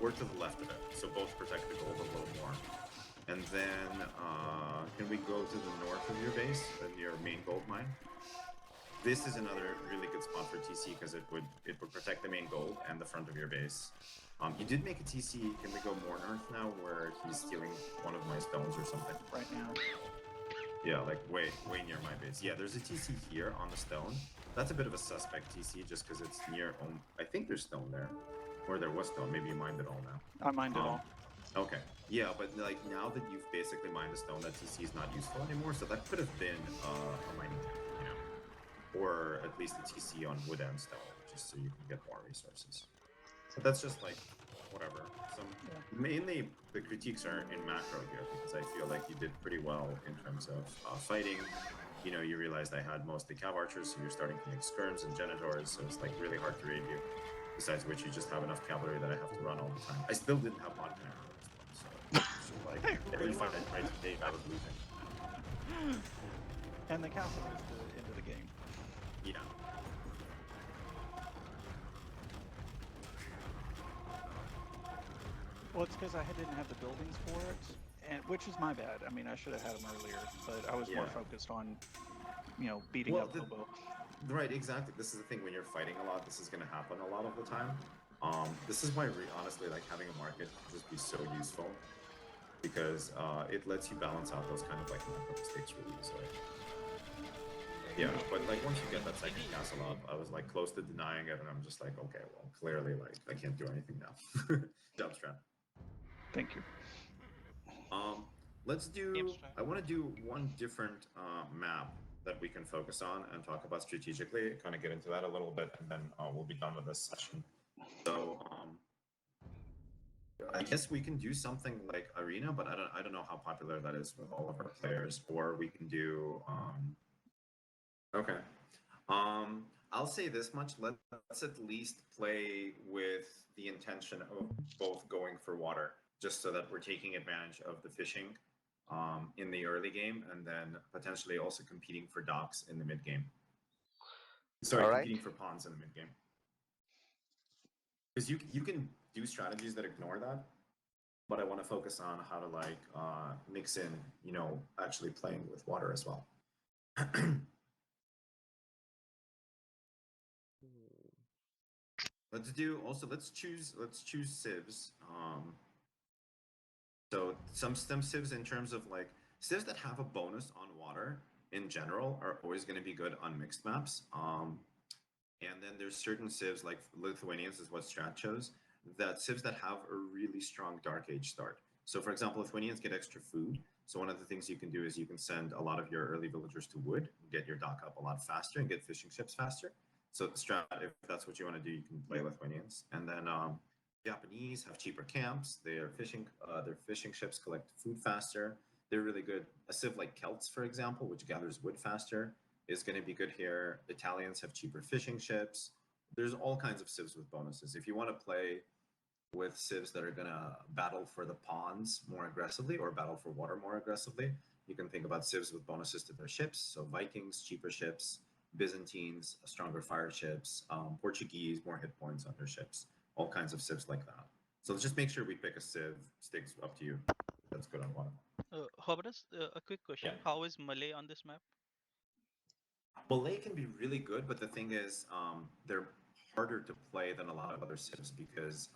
Or to the left of it, so both protect the gold a little more. And then, can we go to the north of your base, your main gold mine? This is another really good spot for TC because it would protect the main gold and the front of your base. You did make a TC. Can we go more north now, where he's stealing one of my stones or something? Right now. Yeah, like way near my base. Yeah, there's a TC here on the stone. That's a bit of a suspect TC just because it's near. I think there's stone there, or there was stone. Maybe you mined it all now. I mined it all. Okay. Yeah, but like now that you've basically mined the stone, that TC is not useful anymore. So that could have been a mining tech, you know, or at least a TC on wood and stone, just so you can get more resources. But that's just like whatever. Mainly the critiques are in macro here because I feel like you did pretty well in terms of fighting. You know, you realized I had mostly cav archers, so you're starting to make skirms and genitors, so it's like really hard to raid you. Besides which, you just have enough cavalry that I have to run all the time. I still didn't have mod command for this one, so like every fight I tried to take, I was losing. And the castle is the end of the game. Yeah. Well, it's because I didn't have the buildings for it, and which is my bad. I mean, I should have had them earlier, but I was more focused on, you know, beating up Hobo. Right, exactly. This is the thing, when you're fighting a lot, this is going to happen a lot of the time. This is why, honestly, like having a market can just be so useful, because it lets you balance out those kind of like macro mistakes really easily. Yeah, but like once you get that second castle up, I was like close to denying it, and I'm just like, okay, well, clearly, like I can't do anything now. Jump strat. Thank you. Let's do. Yep, strat. I want to do one different map that we can focus on and talk about strategically. Kind of get into that a little bit, and then we'll be done with this session. So, I guess we can do something like Arena, but I don't know how popular that is with all of our players. Or we can do. Okay. I'll say this much. Let's at least play with the intention of both going for water, just so that we're taking advantage of the fishing in the early game, and then potentially also competing for docks in the mid game. Sorry, competing for ponds in the mid game. Because you can do strategies that ignore that, but I want to focus on how to like mix in, you know, actually playing with water as well. Let's choose civs. So some civs in terms of like civs that have a bonus on water in general are always going to be good on mixed maps. And then there's certain civs like Lithuanians is what Strat chose, that civs that have a really strong Dark Age start. So for example, Lithuanians get extra food. So one of the things you can do is you can send a lot of your early villagers to wood, get your dock up a lot faster, and get fishing ships faster. So Strat, if that's what you want to do, you can play Lithuanians. And then Japanese have cheaper camps. Their fishing ships collect food faster. They're really good. A civ like Celts, for example, which gathers wood faster, is going to be good here. Italians have cheaper fishing ships. There's all kinds of civs with bonuses. If you want to play with civs that are going to battle for the ponds more aggressively or battle for water more aggressively, you can think about civs with bonuses to their ships. So Vikings, cheaper ships. Byzantines, stronger fire ships. Portuguese, more hit points on their ships. All kinds of civs like that. So let's just make sure we pick a civ. Sticks up to you. that's good on water. Hobotus, a quick question. Yeah. How is Malay on this map? Malay can be really good, but the thing is, they're harder to play than a lot of other civs because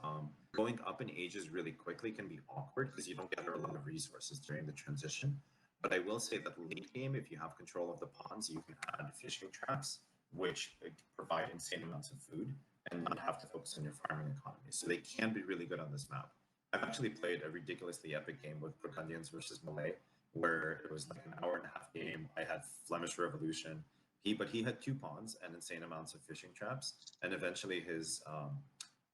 going up in ages really quickly can be awkward because you don't gather a lot of resources during the transition. But I will say that late game, if you have control of the ponds, you can add fishing traps, which provide insane amounts of food and not have to focus on your farming economy. So they can be really good on this map. I've actually played a ridiculously epic game with Burgundians versus Malay, where it was like an hour and a half game. I had Flemish Revolution. He had 2 pawns and insane amounts of fishing traps, and eventually his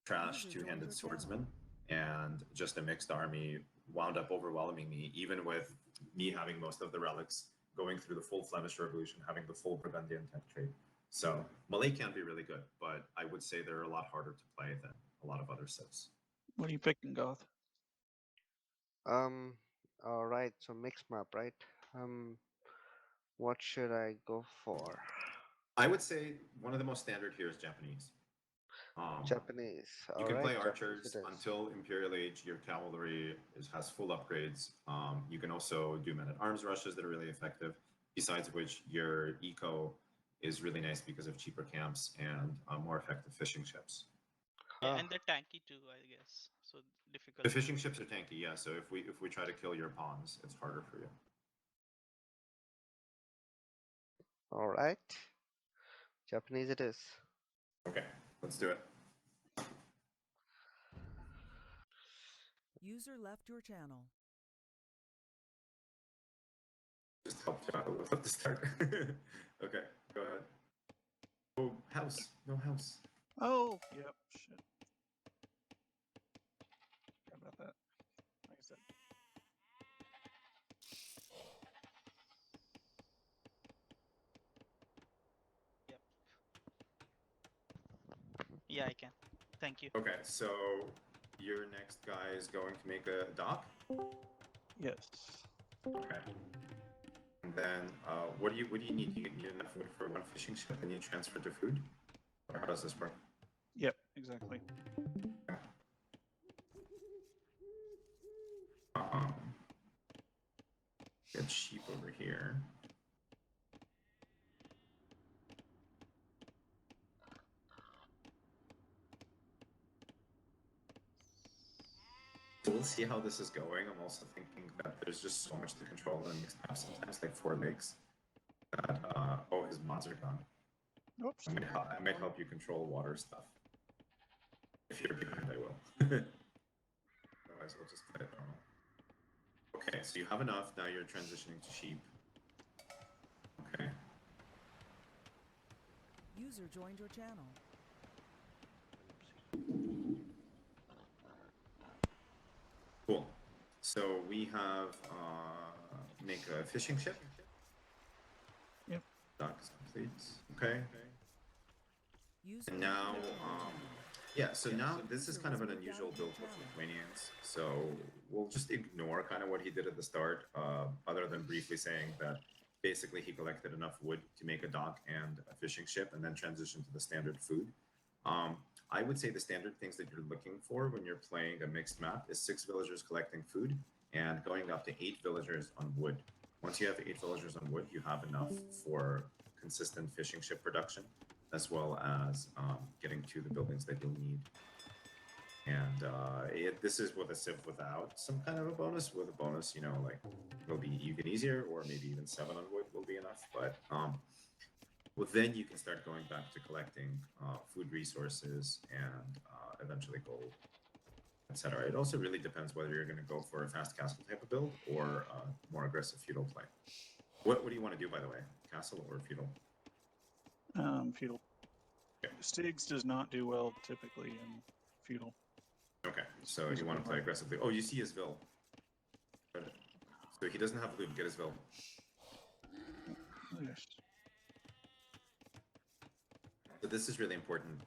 trash two-handed swordsman and just a mixed army wound up overwhelming me, even with me having most of the relics, going through the full Flemish Revolution, having the full Burgundian tech trade. So Malay can be really good, but I would say they're a lot harder to play than a lot of other civs. What are you picking, Goth? All right. So mixed map, right? What should I go for? I would say one of the most standard here is Japanese. Japanese. You All can right. play Japanese archers it is. until Imperial Age. Your cavalry has full upgrades. You can also do men-at-arms rushes that are really effective. Besides which, your eco is really nice because of cheaper camps and more effective fishing ships. Yeah, Huh. and they're tanky too, I guess. So difficult. The fishing ships are tanky, yeah. So if we try to kill your pawns, it's harder for you. All right. Japanese it is. Okay, let's do it. User left your channel. Just help you out with the start. Okay, go ahead. Oh, house. No house. Oh, yep, shit. Forgot about that. Like I said. Yep. Yeah, I can. Thank you. Okay, so your next guy is going to make a dock? Yes. Okay. And then what do you need? You need enough food for 1 fishing ship and you transfer to food? Or how does this work? Yep, exactly. Get sheep over here. So we'll see how this is going. I'm also thinking that there's just so much to control in mixed maps sometimes, like 4 legs. That oh, his mods are gone. Oops. I might help you control water stuff. If you're behind, I will. Otherwise, I'll just play it normal. Okay, so you have enough. Now you're transitioning to sheep. Okay. User joined your channel. Cool. So we have make a fishing ship. Yep. Dock is complete. Okay. User And left now, your channel. yeah. So now this is kind of an unusual build with Lithuanians. So we'll just ignore kind of what he did at the start, other than briefly saying that basically he collected enough wood to make a dock and a fishing ship, and then transition to the standard food. I would say the standard things that you're looking for when you're playing a mixed map is 6 villagers collecting food and going up to 8 villagers on wood. Once you have 8 villagers on wood, you have enough for consistent fishing ship production, as well as getting to the buildings that you'll need. And this is with a civ without some kind of a bonus. With a bonus, you know, like it'll be even easier, or maybe even 7 on wood will be enough. But well, then you can start going back to collecting food resources and eventually gold, etc. It also really depends whether you're going to go for a fast castle type of build or more aggressive feudal play. What do you want to do, by the way? Castle or feudal? Feudal. Okay. Styx does not do well typically in feudal. Okay, so you want to play aggressively. Oh, you see his Vil. So he doesn't have loot. Get his Vil. Yes. So this is really important.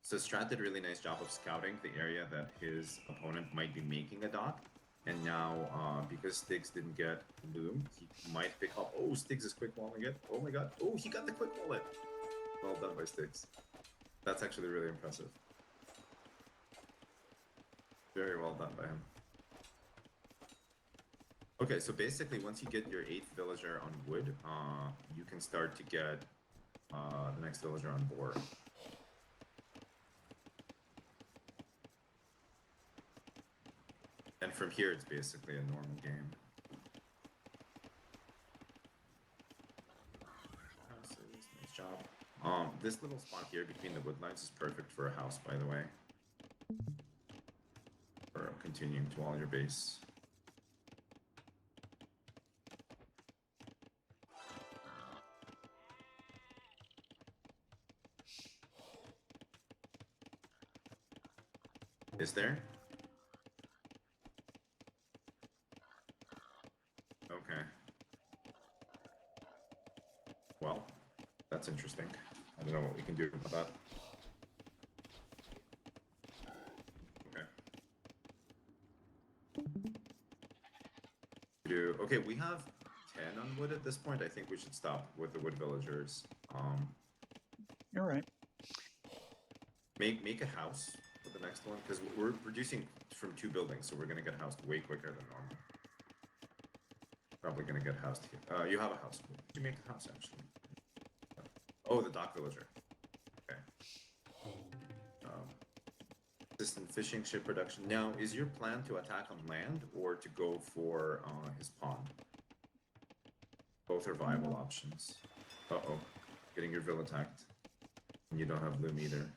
So Strat did a really nice job of scouting the area that his opponent might be making a dock. And now, because Styx didn't get loom, he might pick up... Oh, Styx is quick walling it. Oh my god. Oh, he got the quick wallet. Well done by Styx. That's actually really impressive. Very well done by him. Okay, so basically, once you get your 8th villager on wood, you can start to get the next villager on board. And from here, it's basically a normal game. Nice job. This little spot here between the wood lines is perfect for a house, by the way. For continuing to wall your base. Is there? Okay. Well, that's interesting. I don't know what we can do about that. Okay. Okay, we have 10 on wood at this point. I think we should stop with the wood villagers. You're right. Make a house for the next one, because we're reducing from 2 buildings, so we're gonna get housed way quicker than normal. Probably gonna get housed here. You have a house. Did you make the house actually? Oh, the dock villager. Okay. Assistant fishing ship production. Now, is your plan to attack on land or to go for his pond? Both are viable options. Uh-oh. Getting your villa attacked. And you don't have loom either.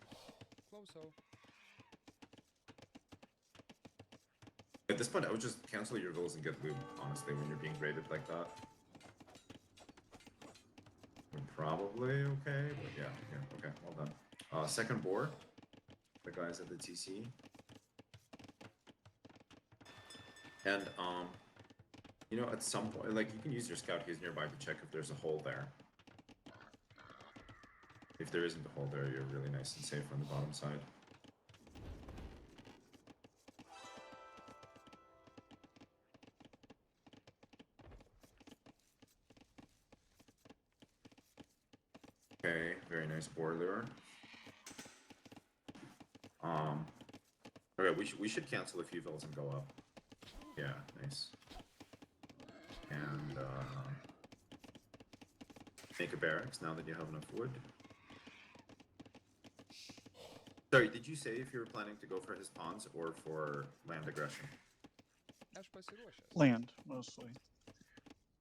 At this point, I would just cancel your villas and get loom, honestly, when you're being raided like that. Probably okay, but yeah, okay, well done. Second boar. The guys at the TC. And, you know, at some point, like, you can use your scout he's nearby to check if there's a hole there. If there isn't a hole there, you're really nice and safe on the bottom side. Okay, very nice boar lure. Okay, we should cancel a few villas and go up. Yeah, nice. And make a barracks now that you have enough wood. Sorry, did you say if you were planning to go for his pawns or for land aggression? Land, mostly.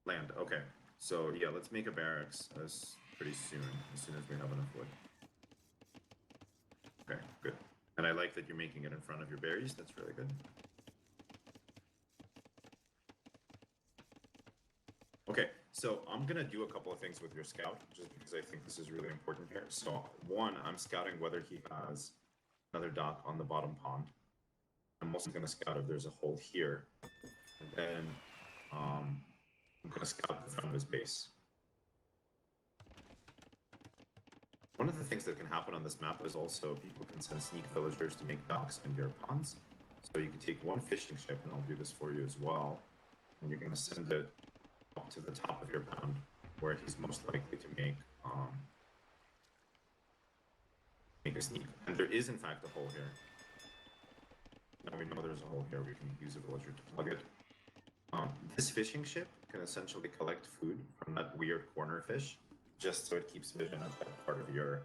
Land, okay. So yeah, let's make a barracks pretty soon, as soon as we have enough wood. Okay, good. And I like that you're making it in front of your berries, that's really good. Okay, so I'm gonna do a couple of things with your scout, just because I think this is really important here. So one, I'm scouting whether he has another dock on the bottom pond. I'm also gonna scout if there's a hole here. And then I'm gonna scout the front of his base. One of the things that can happen on this map is also people can send sneak villagers to make docks in your ponds. So you can take one fishing ship, and I'll do this for you as well. And you're gonna send it up to the top of your pond, where he's most likely to make a sneak. And there is in fact a hole here. Now we know there's a hole here, we can use a villager to plug it. This fishing ship can essentially collect food from that weird corner fish, just so it keeps vision of that part of your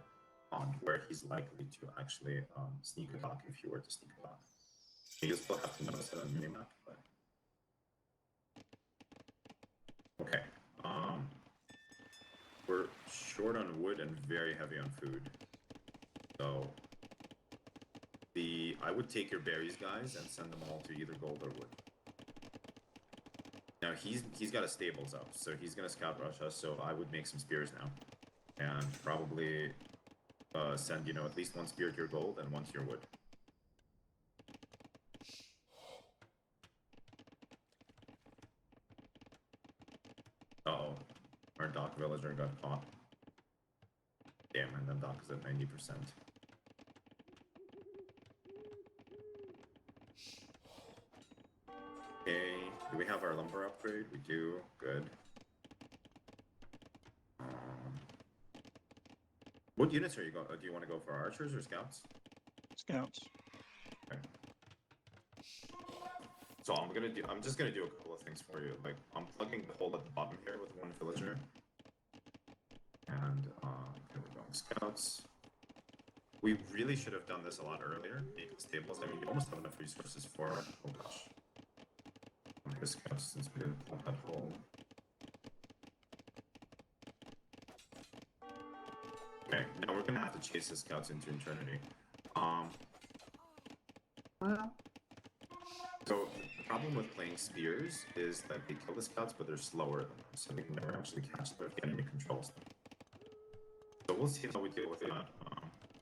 pond where he's likely to actually sneak a dock if you were to sneak a dock. You still have to notice it on the minimap, but... Okay. We're short on wood and very heavy on food. So... I would take your berries, guys, and send them all to either gold or wood. Now, he's got his stables up, so he's gonna scout rush us, so I would make some spears now. And probably send, you know, at least one spear to your gold and one to your wood. Uh-oh. Our dock villager got caught. Damn, and then dock is at 90%. Okay, do we have our lumber upgrade? We do. Good. What units are you going? Do you want to go for archers or scouts? Scouts. Okay. So So I'm just gonna do a couple of things for you. Like I'm plugging the hole at the bottom here with one villager. And here we go, scouts. We really should have done this a lot earlier. Making stables. I mean, you almost have enough resources for. Oh gosh. Here's scouts since we didn't plug that hole. Okay, now we're gonna have to chase the scouts into eternity. So the problem with playing spears is that they kill the scouts, but they're slower than them, so they can never actually catch them if the enemy controls them. So we'll see how we deal with that.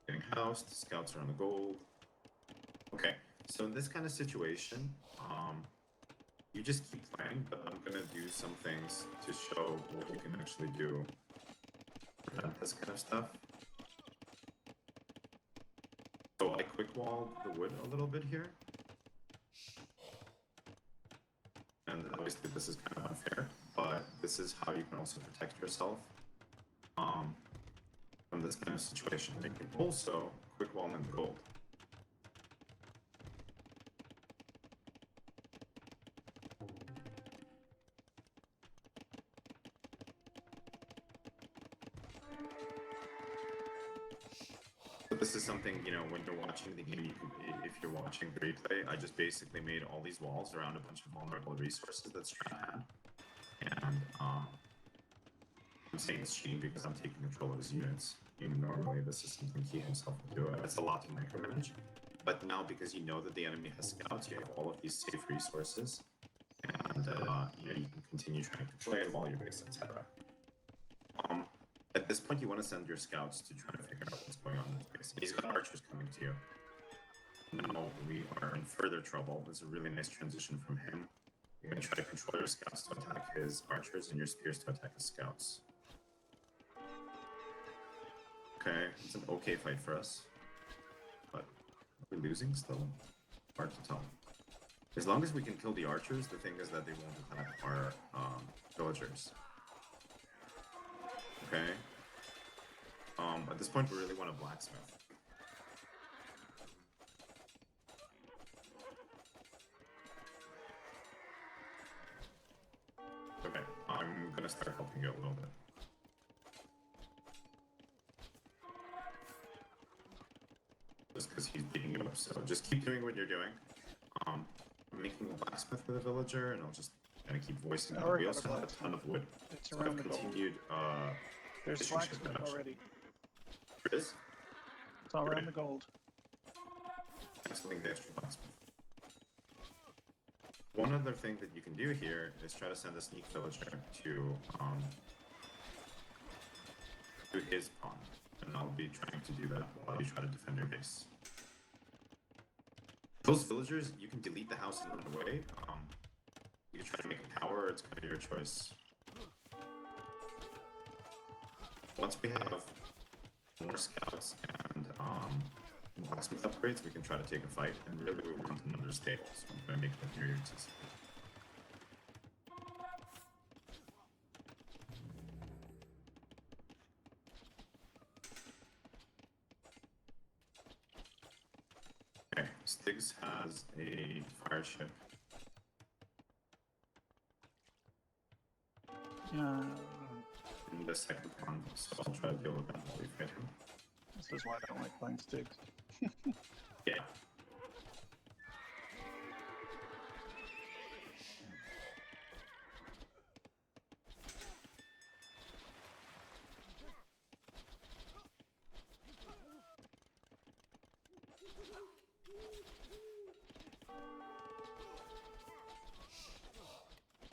Getting housed, scouts are on the gold. Okay, so in this kind of situation, you just keep playing, but I'm gonna do some things to show what you can actually do to prevent this kind of stuff. So I quick walled the wood a little bit here. And obviously this is kind of unfair, but this is how you can also protect yourself from this kind of situation. You can also quick wall in gold. But this is something, you know, when you're watching the game, you can, if you're watching the replay, I just basically made all these walls around a bunch of vulnerable resources that Strat had. And I'm saying it's cheating because I'm taking control of his units. Normally this is something he himself would do. It's a lot to micromanage. But now because you know that the enemy has scouts, you have all of these safe resources. And you know, you can continue trying to play, wall your base, etc. At this point, you want to send your scouts to try to figure out what's going on in this base. He's got archers coming to you. Now we are in further trouble. There's a really nice transition from him. You're going to try to control your scouts to attack his archers and your spears to attack his scouts. Okay, it's an okay fight for us. But are we losing still? Hard to tell. As long as we can kill the archers, the thing is that they won't attack our villagers. Okay. At this point, we really want a blacksmith. Okay, I'm gonna start helping you a little bit. Just because he's beating you up, so just keep doing what you're doing. I'm making a blacksmith with a villager, and I'll just kind of keep voicing it. We also have a ton of wood. It's So around I've the gold. continued There's blacksmith already. There is? It's all around the gold. Canceling the extra blacksmith. One other thing that you can do here is try to send a sneak villager to his pawn, and I'll be trying to do that while you try to defend your base. Those villagers, you can delete the house and run away. You can try to make a tower, it's kind of your choice. Once we have more scouts and blacksmith upgrades, we can try to take a fight, and really we want another stable, so I'm going to make that here to see. Okay, Styx has a fire ship. In the second one, so I'll try to deal with that while we fight him. This is why I don't like playing Styx. Yeah.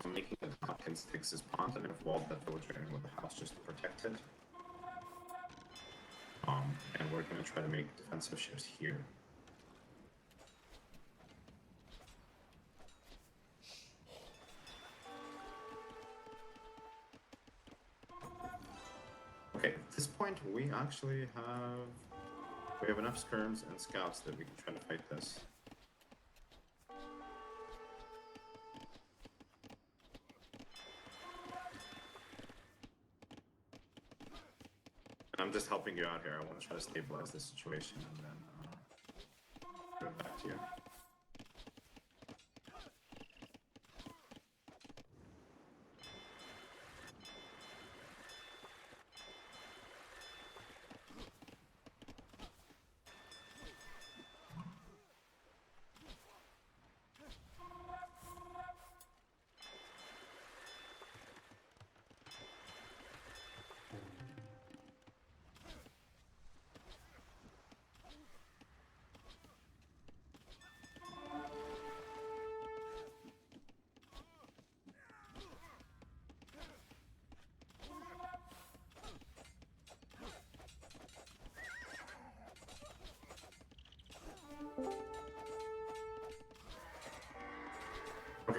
I'm making the Hopkins fix his pond, and I've walled that villager in with the house just to protect it. And we're going to try to make defensive ships here. Okay, at this point we actually have enough skirms and scouts that we can try to fight this. I'm just helping you out here. I want to try to stabilize the situation and then go back to you.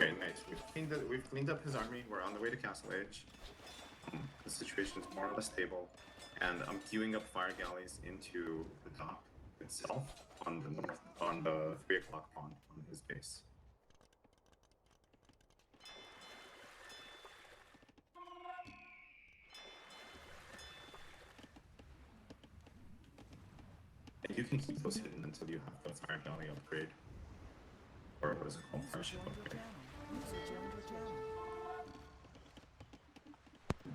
Okay, nice. We've cleaned up his army. We're on the way to Castle Age. The situation is more or less stable, and I'm queuing up fire galleys into the dock itself on the north, on the 3 o'clock pond on his base. And you can keep those hidden until you have the fire galley upgrade. Or what is it called? User Fire ship joined your upgrade. channel. User joined your channel.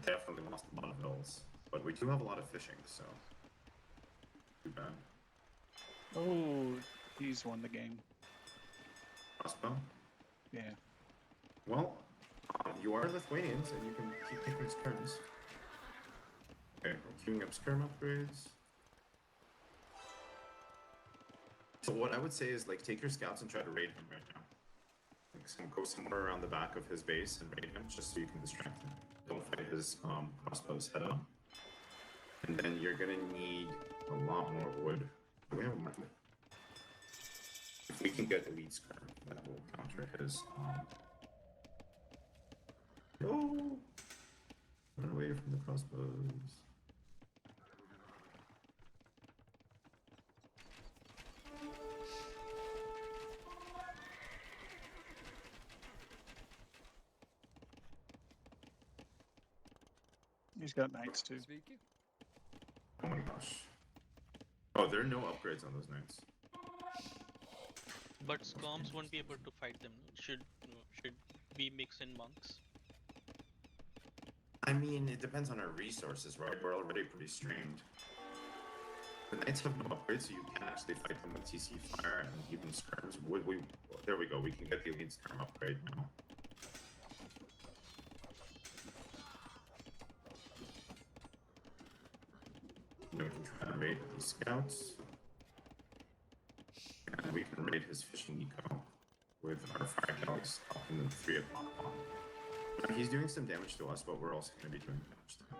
Definitely lost a lot of vills, but we do have a lot of fishing, so too bad. Oh, he's won the game. Crossbow. Yeah. Well, you are Lithuanians, and you can keep taking skirms. Okay, we're queuing up skirm upgrades. So what I would say is, like, take your scouts and try to raid him right now. Like, go somewhere around the back of his base and raid him, just so you can distract him. Don't fight his crossbows head on. And then you're gonna need a lot more wood. Do we have more wood? If we can get elite skirm, that will counter his No! Run away from the crossbows. He's got knights too. Oh my gosh. Oh, there are no upgrades on those knights. But Skirms won't be able to fight them. Should we mix in monks? I mean, it depends on our resources, right? We're already pretty strained. The knights have no upgrades, so you can actually fight them with TC fire and even skirms. There we go. We can get the elite skirm upgrade now. We can try to raid these scouts. And we can raid his fishing eco with our fire galleys up in the 3 o'clock pond. Now, he's doing some damage to us, but we're also going to be doing damage to him.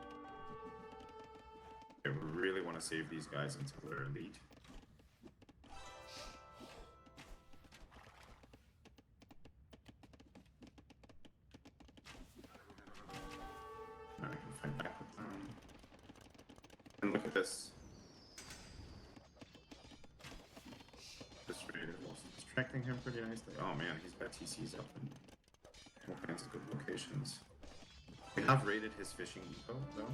Okay, we really want to save these guys until they're elite. Now I can fight back with them. And look at this. This raid is also distracting him pretty nicely. Oh man, he's got TCs up in all kinds of good locations. We have raided his fishing depot, though.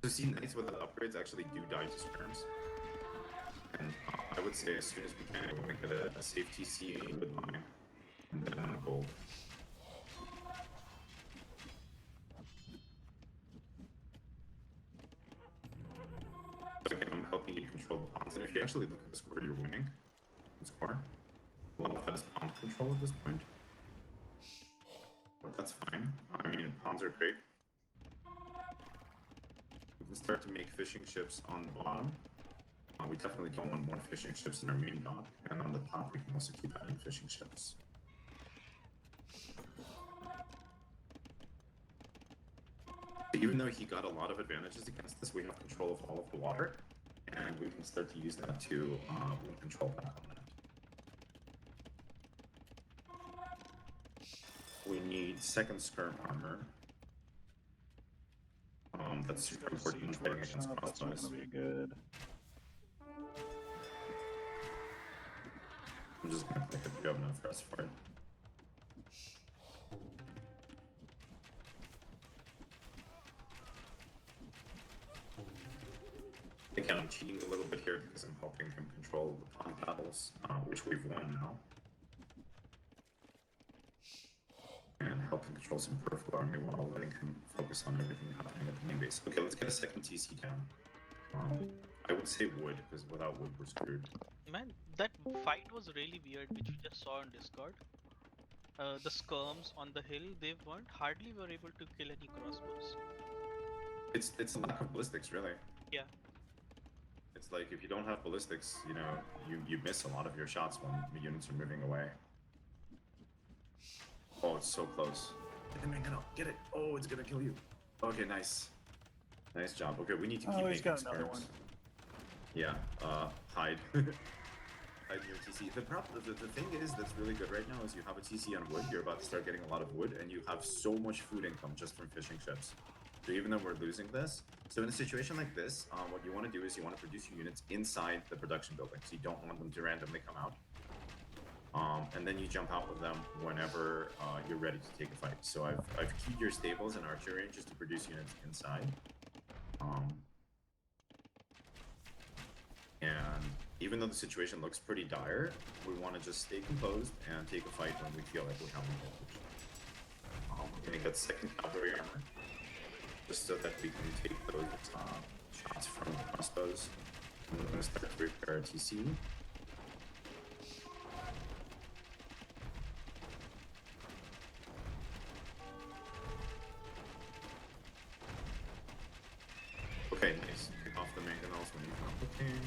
So see, knights with the upgrades actually do die to skirms. And I would say as soon as we can, we want to get a safe TC with mine, and then a gold. Okay, I'm helping you control the pawns, and if you actually look at the score, you're winning. The score. A lot of that is pawn control at this point. But that's fine. I mean, pawns are great. We can start to make fishing ships on the bottom. We definitely don't want more fishing ships in our main dock, and on the top we can also keep adding fishing ships. Even though he got a lot of advantages against us, we have control of all of the water, and we can start to use that to win control back on that. We need second skirm armor. That's super important when fighting against That's crossbows. gonna be good. I'm just gonna click if you have enough rest for it. Again, I'm cheating a little bit here because I'm helping him control the pawn battles, which we've won now. And helping control some peripheral army while letting him focus on everything happening at the main base. Okay, let's get a second TC down. I would say wood, because without wood we're screwed. Man, that fight was really weird, which we just saw on Discord. The skirms on the hill, they hardly were able to kill any crossbows. It's a lack of ballistics, really. Yeah. It's like if you don't have ballistics, you know, you miss a lot of your shots when the units are moving away. Oh, it's so close. Get the mangonel. Get it. Oh, it's gonna kill you. Okay, nice. Nice job. Okay, we need to keep Oh, making he's got another skirms. one. Yeah, hide. Hide your TC. The thing is that's really good right now is you have a TC on wood, you're about to start getting a lot of wood, and you have so much food income just from fishing ships. So even though we're losing this, so in a situation like this, what you want to do is you want to produce your units inside the production building, so you don't want them to randomly come out. And then you jump out with them whenever you're ready to take a fight. So I've keyed your stables and archery ranges to produce units inside. And even though the situation looks pretty dire, we want to just stay composed and take a fight when we feel like we have an advantage. We're gonna get second cavalry armor, just so that we can take those shots from the crossbows. And we're gonna start to repair our TC. Okay, nice. Pick off the mangonels when you're not looking.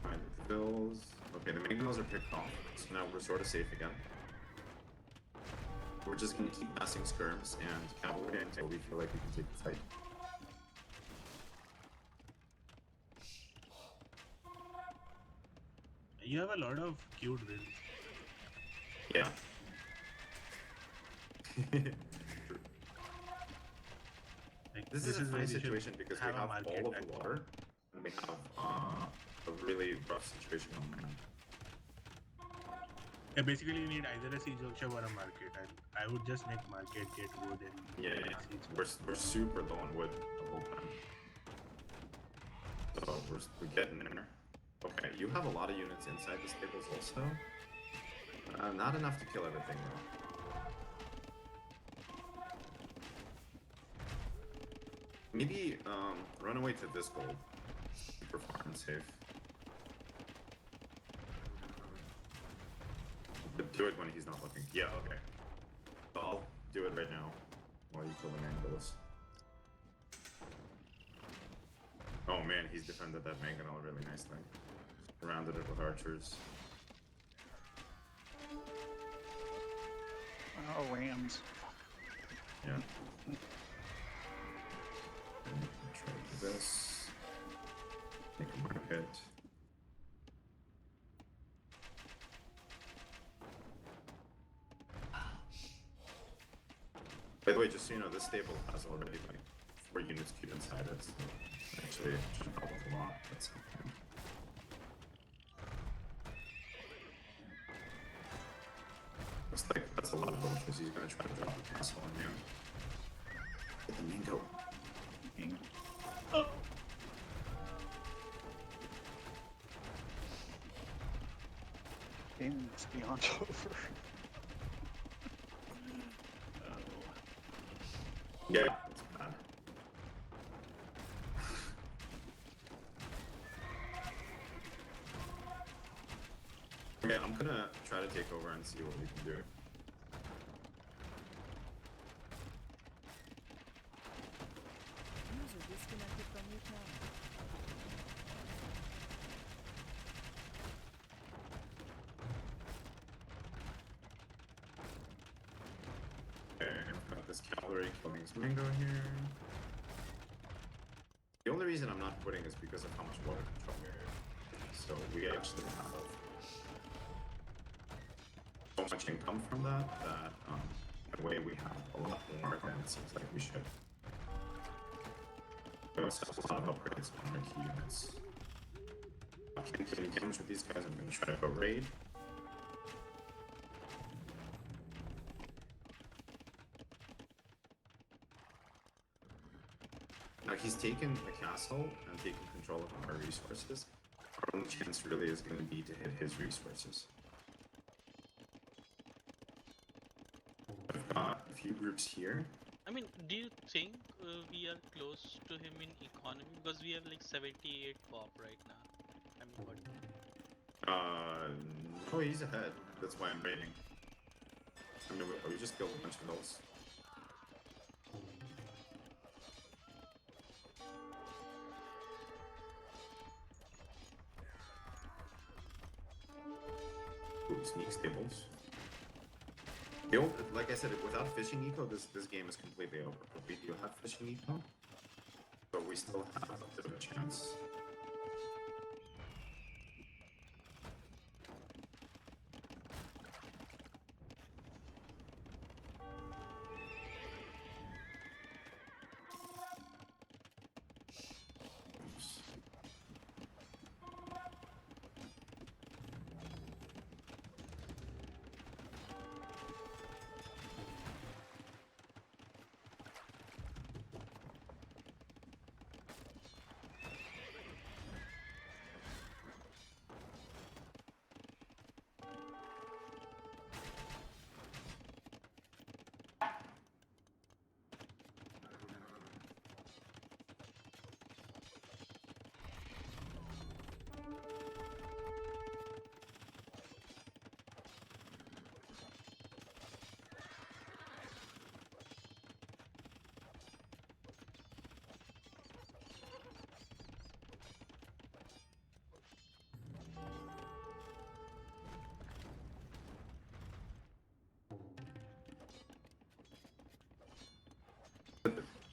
Find the bills. Okay, the mangonels are picked off, so now we're sort of safe again. We're just gonna keep massing skirms and cavalry until we feel like we can take the fight. You have a lot of cute drills. Yeah. Like, This is a where funny you should situation because we have a have market all of at the water, and we have a really rough situation on land. Yeah, basically you need either a siege workshop or a market, and I would just make market, get wood, and Yeah, make yeah. siege. We're super low on wood the whole time. So we're getting there. Okay, you have a lot of units inside the stables also. Not enough to kill everything though. Maybe run away to this gold. Super far and safe. But do it when he's not looking. Yeah, okay. So I'll do it right now while you kill the mangoes. Oh man, he's defended that mangonel really nicely. Surrounded it with archers. Oh, rams. Yeah. And try to do this. Make a market. By the way, just so you know, this stable has already like 4 units queued inside it. So actually, it should help with a lot. That's okay. Looks like that's a lot of vultures. He's gonna try to drop the castle on you. Get the mango. Oh. Game is beyond over. Oh. Yeah, that's bad. Okay, I'm gonna try to take over and see what we can do. User disconnected from your channel. Okay, I've got this cavalry killing this mango here. The only reason I'm not quitting is because of how much water control we have. So we actually have so much income from that in a way we have a lot more than it seems like we should. We also have a lot of upgrades on our key units. I can't get any damage with these guys. I'm going to try to go raid. Now he's taken the castle and taken control of our resources. Our only chance really is going to be to hit his resources. I've got a few groups here. I mean, do you think we are close to him in economy? Because we have like 78 pop right now. I mean, what? No, he's ahead. That's why I'm raiding. I mean, we just killed a bunch of those. Ooh, sneak stables. Like I said, without fishing eco, this game is completely over. But we do have fishing eco, but we still have a bit of a chance.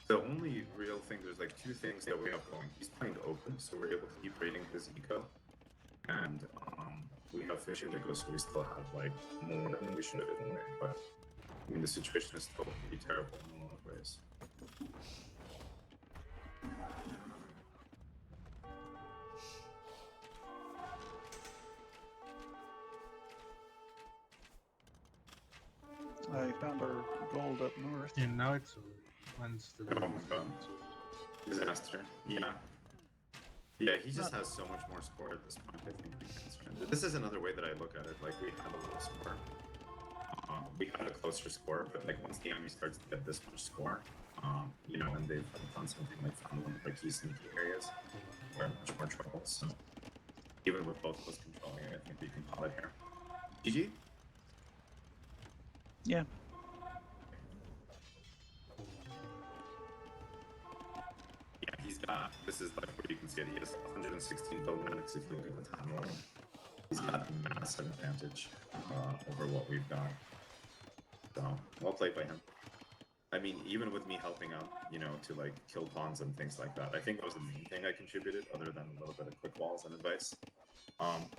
The only real thing, there's like two things that we have going. He's playing open, so we're able to keep raiding his eco. And we have fishing eco, so we still have like more than we should have in there. But I mean, the situation is still pretty terrible in a lot of ways. I found our gold up north. And now it's over. Once the Oh my god. Disaster. Yeah. Yeah, he just has so much more score at this point, I think we can surrender. This is another way that I look at it. Like, we had a low score. We had a closer score, but like once the enemy starts to get this much score, you know, and they've done something like found one of the key sneaky areas, we're in much more trouble. So even with both of us controlling it, I think we can call it here. GG? Yeah. Yeah, he's got, this is like where you can see it, he has 116 Bowmanics if you look at the timeline. He's got a massive advantage over what we've got. So, well played by him. I mean, even with me helping out, you know, to like kill pawns and things like that, I think that was the main thing I contributed, other than a little bit of quick walls and advice.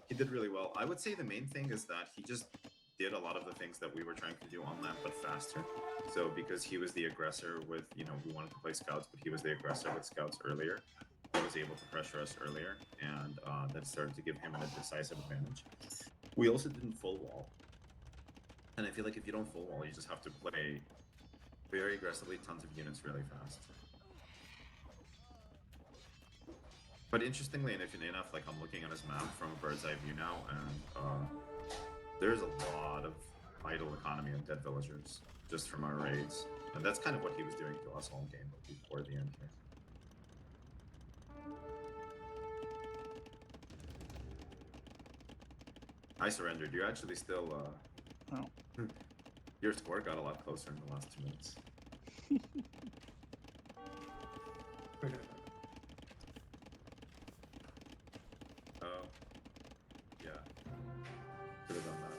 He did really well. I would say the main thing is that he just did a lot of the things that we were trying to do on land, but faster. So because he was the aggressor with, you know, we wanted to play scouts, but he was the aggressor with scouts earlier, he was able to pressure us earlier, and that started to give him a decisive advantage. We also didn't full wall. And I feel like if you don't full wall, you just have to play very aggressively, tons of units really fast. But interestingly, and if enough, like I'm looking at his map from a bird's eye view now, and there's a lot of idle economy and dead villagers just from our raids. And that's kind of what he was doing to us all game before the end here. I surrendered. You actually still, Oh. Your score got a lot closer in the last 2 minutes. Oh. Yeah. Could have done that.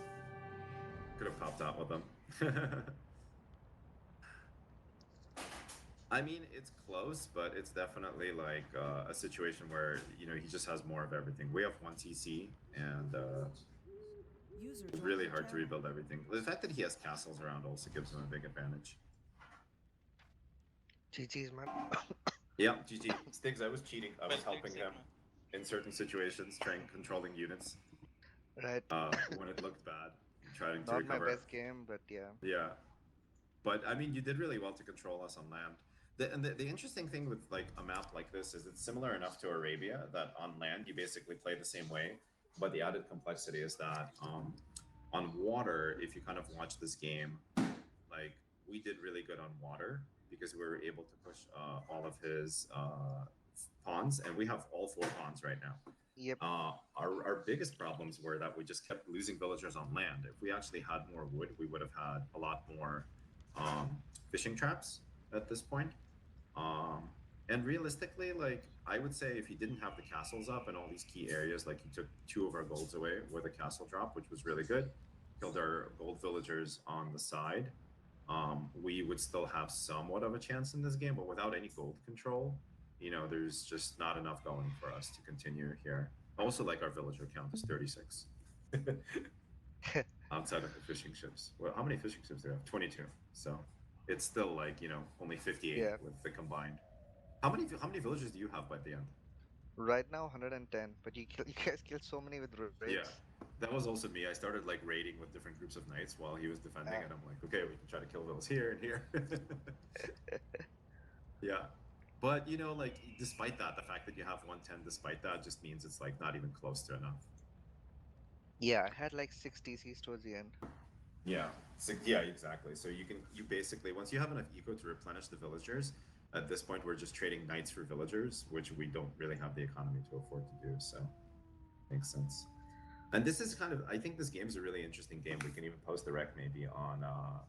Could have popped out with them. I mean, it's close, but it's definitely like a situation where, you know, he just has more of everything. We have 1 TC, and it's really hard to rebuild everything. The fact that he has castles around also gives him a big advantage. GG's, man. Yeah, GG. Stiggs, I was cheating. I was Well played, helping him Sigma. in certain situations, controlling units Right. when it looked bad, trying to Not recover. my best game, but yeah. Yeah, but I mean, you did really well to control us on land. The interesting thing with like a map like this is it's similar enough to Arabia that on land you basically play the same way, but the added complexity is that on water, if you kind of watch this game, like we did really good on water because we were able to push all of his pawns, and we have all 4 pawns right now. Yep. Our biggest problems were that we just kept losing villagers on land. If we actually had more wood, we would have had a lot more fishing traps at this point. And realistically, like I would say if he didn't have the castles up and all these key areas, like he took 2 of our golds away with a castle drop, which was really good. killed our gold villagers on the side, we would still have somewhat of a chance in this game. But without any gold control, there's just not enough going for us to continue here. Also, like our villager count is 36. Outside of the fishing ships. Well, how many fishing ships do we have? 22. So it's still like, only 58 Yeah. with the combined. How many villages do you have by the end? Right now 110, but you guys killed so many with raids. Yeah, that was also me. I started like raiding with different groups of knights while he was defending, and I'm like, okay, we can try to kill villas here and here. Yeah, but like despite that, the fact that you have 110, despite that, just means it's like not even close to enough. Yeah, I had like 6 TCs towards the end. Yeah, yeah, exactly. So you basically, once you have enough eco to replenish the villagers, at this point we're just trading knights for villagers, which we don't really have the economy to afford to do. So makes sense. And this is I think this game is a really interesting game. We can even post the rec maybe on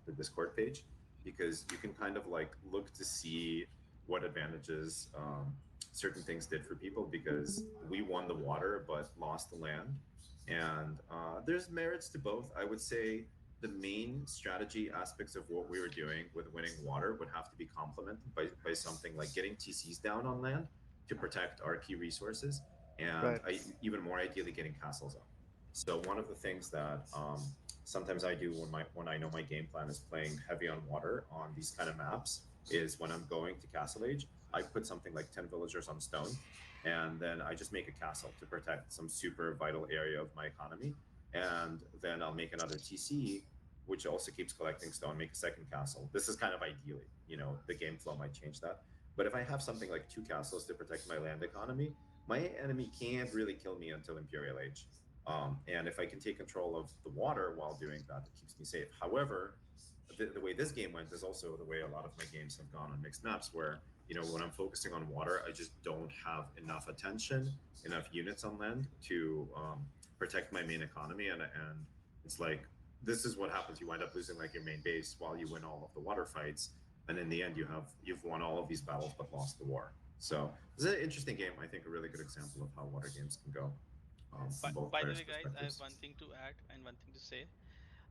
the Discord page, because you can kind of like look to see what advantages certain things did for people, because we won the water but lost the land. And there's merits to both. I would say the main strategy aspects of what we were doing with winning water would have to be complemented by something like getting TCs down on land to protect our key resources, and Right. even more ideally getting castles up. So one of the things that sometimes I do when I know my game plan is playing heavy on water on these kind of maps is when I'm going to Castle Age, I put something like 10 villagers on stone, and then I just make a castle to protect some super vital area of my economy, and then I'll make another TC, which also keeps collecting stone, make a second castle. This is kind of ideally, the game flow might change that. But if I have something like 2 castles to protect my land economy, my enemy can't really kill me until Imperial Age. And if I can take control of the water while doing that, it keeps me safe. However, the way this game went is also the way a lot of my games have gone on mixed maps, where when I'm focusing on water, I just don't have enough attention, enough units on land to protect my main economy, and it's like this is what happens. You wind up losing like your main base while you win all of the water fights, and in the end, you've won all of these battles but lost the war. So this is an interesting game. I think a really good example of how water games can go. From both By the players' way, guys, I have perspectives. one thing to add and one thing to say.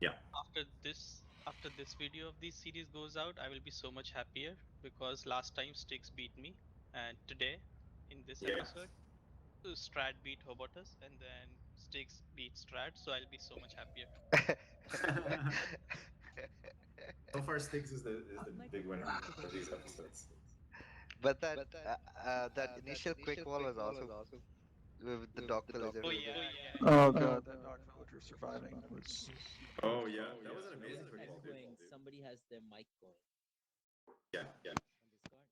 Yeah. After this video of this series goes out, I will be so much happier because last time Styx beat me, and today, in this Yeah. episode, Strat beat Hobotus, and then Styx beat Strat. So I'll be so much happier. So far, Sticks is the big winner of these episodes. But that initial quick wall was awesome with the dog villager. Oh yeah, yeah, Oh yeah. god, that dog villager surviving was. Oh yeah, that was an amazing quick Has wall, dude. somebody has their mic going Yeah, yeah. on Discord.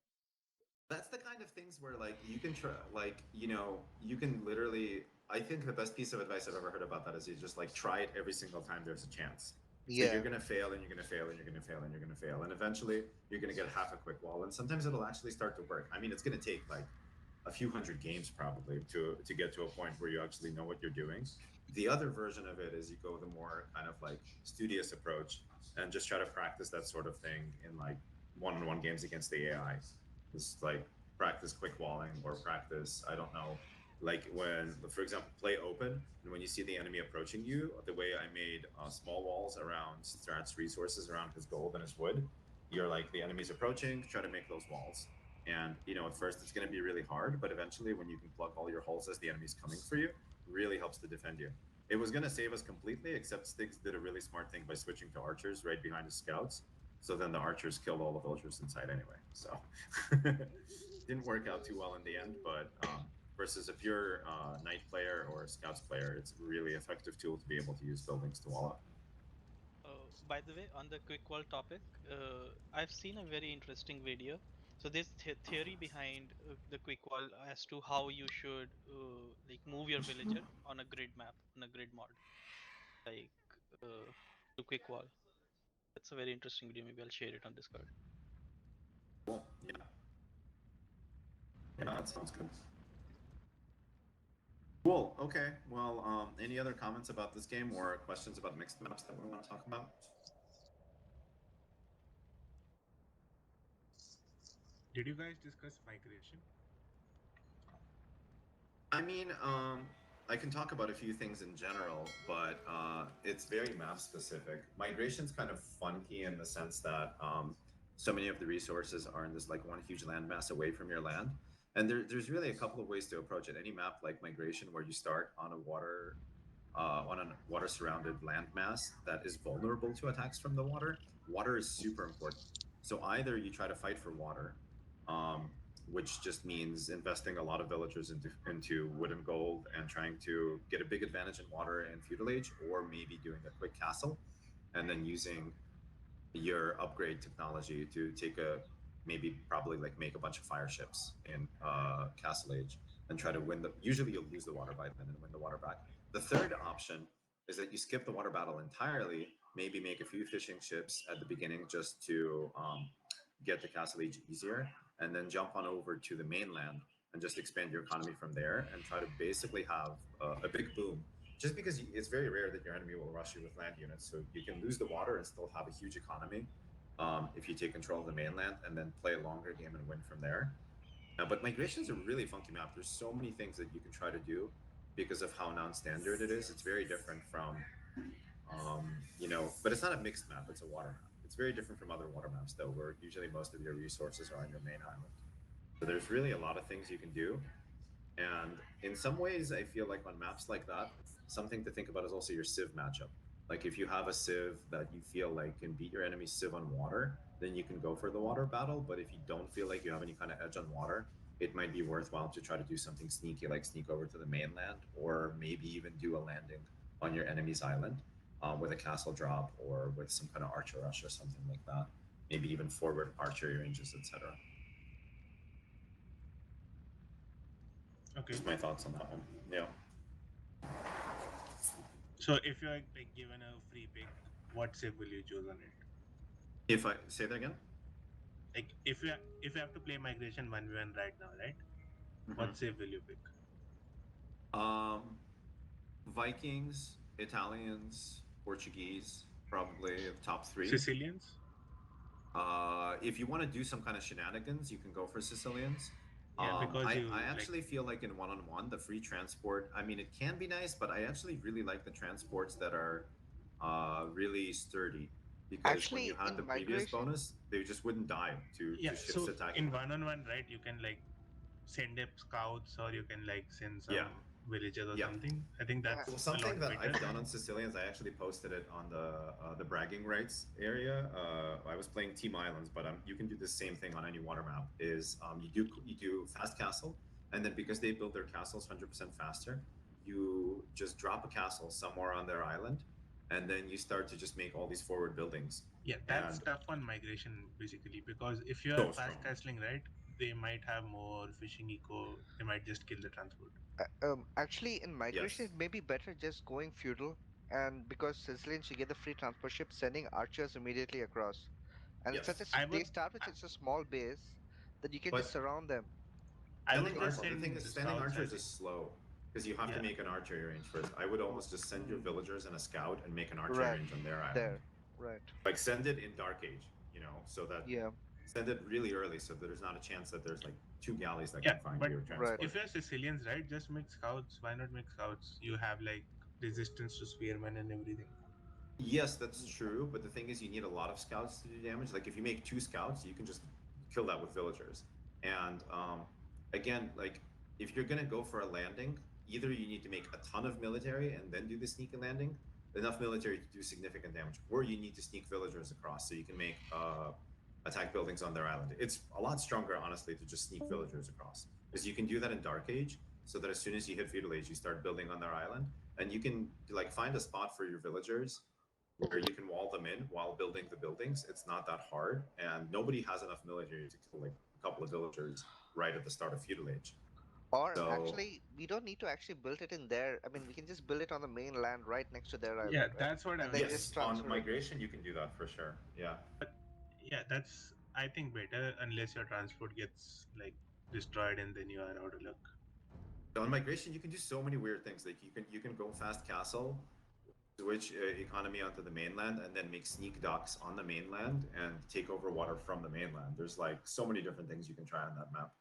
That's the kind of things where like you can try, like you can literally. I think the best piece of advice I've ever heard about that is you just like try it every single time there's a chance. So Yeah. you're gonna fail and you're gonna fail and you're gonna fail and you're gonna fail, and eventually you're gonna get half a quick wall, and sometimes it'll actually start to work. I mean, it's gonna take like a few hundred games probably to get to a point where you actually know what you're doing. The other version of it is you go the more kind of like studious approach and just try to practice that sort of thing in like one-on-one games against the AI. Just like practice quick walling or practice, I don't know, like when, for example, play open, and when you see the enemy approaching you, the way I made small walls around Strat's resources, around his gold and his wood, you're like, the enemy's approaching, try to make those walls. And at first it's going to be really hard, but eventually when you can plug all your holes as the enemy's coming for you, really helps to defend you. It was going to save us completely, except Stiggs did a really smart thing by switching to archers right behind his scouts. So then the archers killed all the villagers inside anyway. So didn't work out too well in the end, but versus a pure knight player or scouts player, it's a really effective tool to be able to use buildings to wall up. By the way, on the quick wall topic, I've seen a very interesting video. So there's theory behind the quick wall as to how you should like move your villager on a grid map, on a grid mod, like to quick wall. That's a very interesting video. Maybe I'll share it on Discord. Cool. Yeah. Yeah, that sounds good. Cool. Okay. Well, any other comments about this game or questions about mixed maps that we want to talk about? Did you guys discuss migration? I mean, I can talk about a few things in general, but it's very map specific. Migration's kind of funky in the sense that so many of the resources are in this like one huge landmass away from your land. And there's really a couple of ways to approach it. Any map like migration where you start on a water surrounded landmass that is vulnerable to attacks from the water, water is super important. So either you try to fight for water, um, which just means investing a lot of villagers into wood and gold and trying to get a big advantage in water and feudal age, or maybe doing a quick castle and then using your upgrade technology to take a maybe probably like make a bunch of fire ships in castle age and try to win the usually you'll lose the water by then and win the water back. The third option is that you skip the water battle entirely, maybe make a few fishing ships at the beginning just to get the castle age easier, and then jump on over to the mainland and just expand your economy from there and try to basically have a big boom. Just because it's very rare that your enemy will rush you with land units, so you can lose the water and still have a huge economy if you take control of the mainland and then play a longer game and win from there. But migration is a really funky map. There's so many things that you can try to do because of how non-standard it is. It's very different from, but it's not a mixed map. It's a water map. It's very different from other water maps, though, where usually most of your resources are on your main island. So there's really a lot of things you can do. And in some ways, I feel like on maps like that, something to think about is also your Civ matchup. Like if you have a Civ that you feel like can beat your enemy Civ on water, then you can go for the water battle. But if you don't feel like you have any kind of edge on water, it might be worthwhile to try to do something sneaky, like sneak over to the mainland, or maybe even do a landing on your enemy's island with a castle drop or with some kind of archer rush or something like that. Maybe even forward archery ranges, etc. Okay. Just my thoughts on that one. Yeah. So if you're like given a free pick, what save will you choose on it? If I say that again. Like if you have to play migration 1v1 right now, right? What save will you pick? Vikings, Italians, Portuguese, probably the top three. Sicilians? If you want to do some kind of shenanigans, you can go for Sicilians. Yeah, because I actually feel like in one-on-one, the free transport, I mean, it can be nice, but I actually really like the transports that are really sturdy. Because when you Actually, had in the previous migration, bonus, they just wouldn't die to ships so attacking. in 1-on-1, right, you can like send up scouts or you can like send some Yeah. villagers or Yeah. something. I think that's Well, a something lot that better. I've done on Sicilians, I actually posted it on the bragging rights area. I was playing Team Islands, but you can do the same thing on any water map. Is you do fast castle, and then because they build their castles 100% faster, you just drop a castle somewhere on their island, and then you start to just make all these forward buildings. Yeah, that's And tough on migration basically because if you so are fast strong. castling, right, they might have more fishing eco. They might just kill the transport. actually, in migration, Yes. it may be better just going feudal, and because Sicilians, you get the free transport ship, sending archers immediately across. And it's Yes. such a I they would start with such a small base that you can just But surround them. I Sending would just the thing send is, the sending scouts, I archers think. is slow because you have to Yeah. make an archery range first. I would almost just send your villagers and a scout and make an archery Right range on their island. there, right? Like send it in Dark Age, so that Yeah, send it really early so that there's not a chance that there's like two galleys that Yeah, can find but your right. transport. if you're Sicilians, right, just make scouts. Why not make scouts? You have like resistance to spearmen and everything. Yes, that's true, but the thing is, you need a lot of scouts to do damage. Like if you make 2 scouts, you can just kill that with villagers. And again, like if you're gonna go for a landing, either you need to make a ton of military and then do the sneaky landing, enough military to do significant damage, or you need to sneak villagers across so you can make attack buildings on their island. It's a lot stronger, honestly, to just sneak villagers across because you can do that in Dark Age, so that as soon as you hit Feudal Age, you start building on their island, and you can like find a spot for your villagers where you can wall them in while building the buildings. It's not that hard, and nobody has enough military to kill like a couple of villagers right at the start of feudal age. Or So actually, we don't need to actually build it in there. I mean, we can just build it on the mainland right next to their Yeah, island, right? that's what I And was then saying. just yes, on transfer it. migration you can do that for sure. Yeah. But yeah, that's I think better unless your transport gets like destroyed and then you are out of luck. On migration you can do so many weird things. Like you can go fast castle, switch economy onto the mainland, and then make sneak docks on the mainland and take over water from the mainland. There's like so many different things you can try on that map.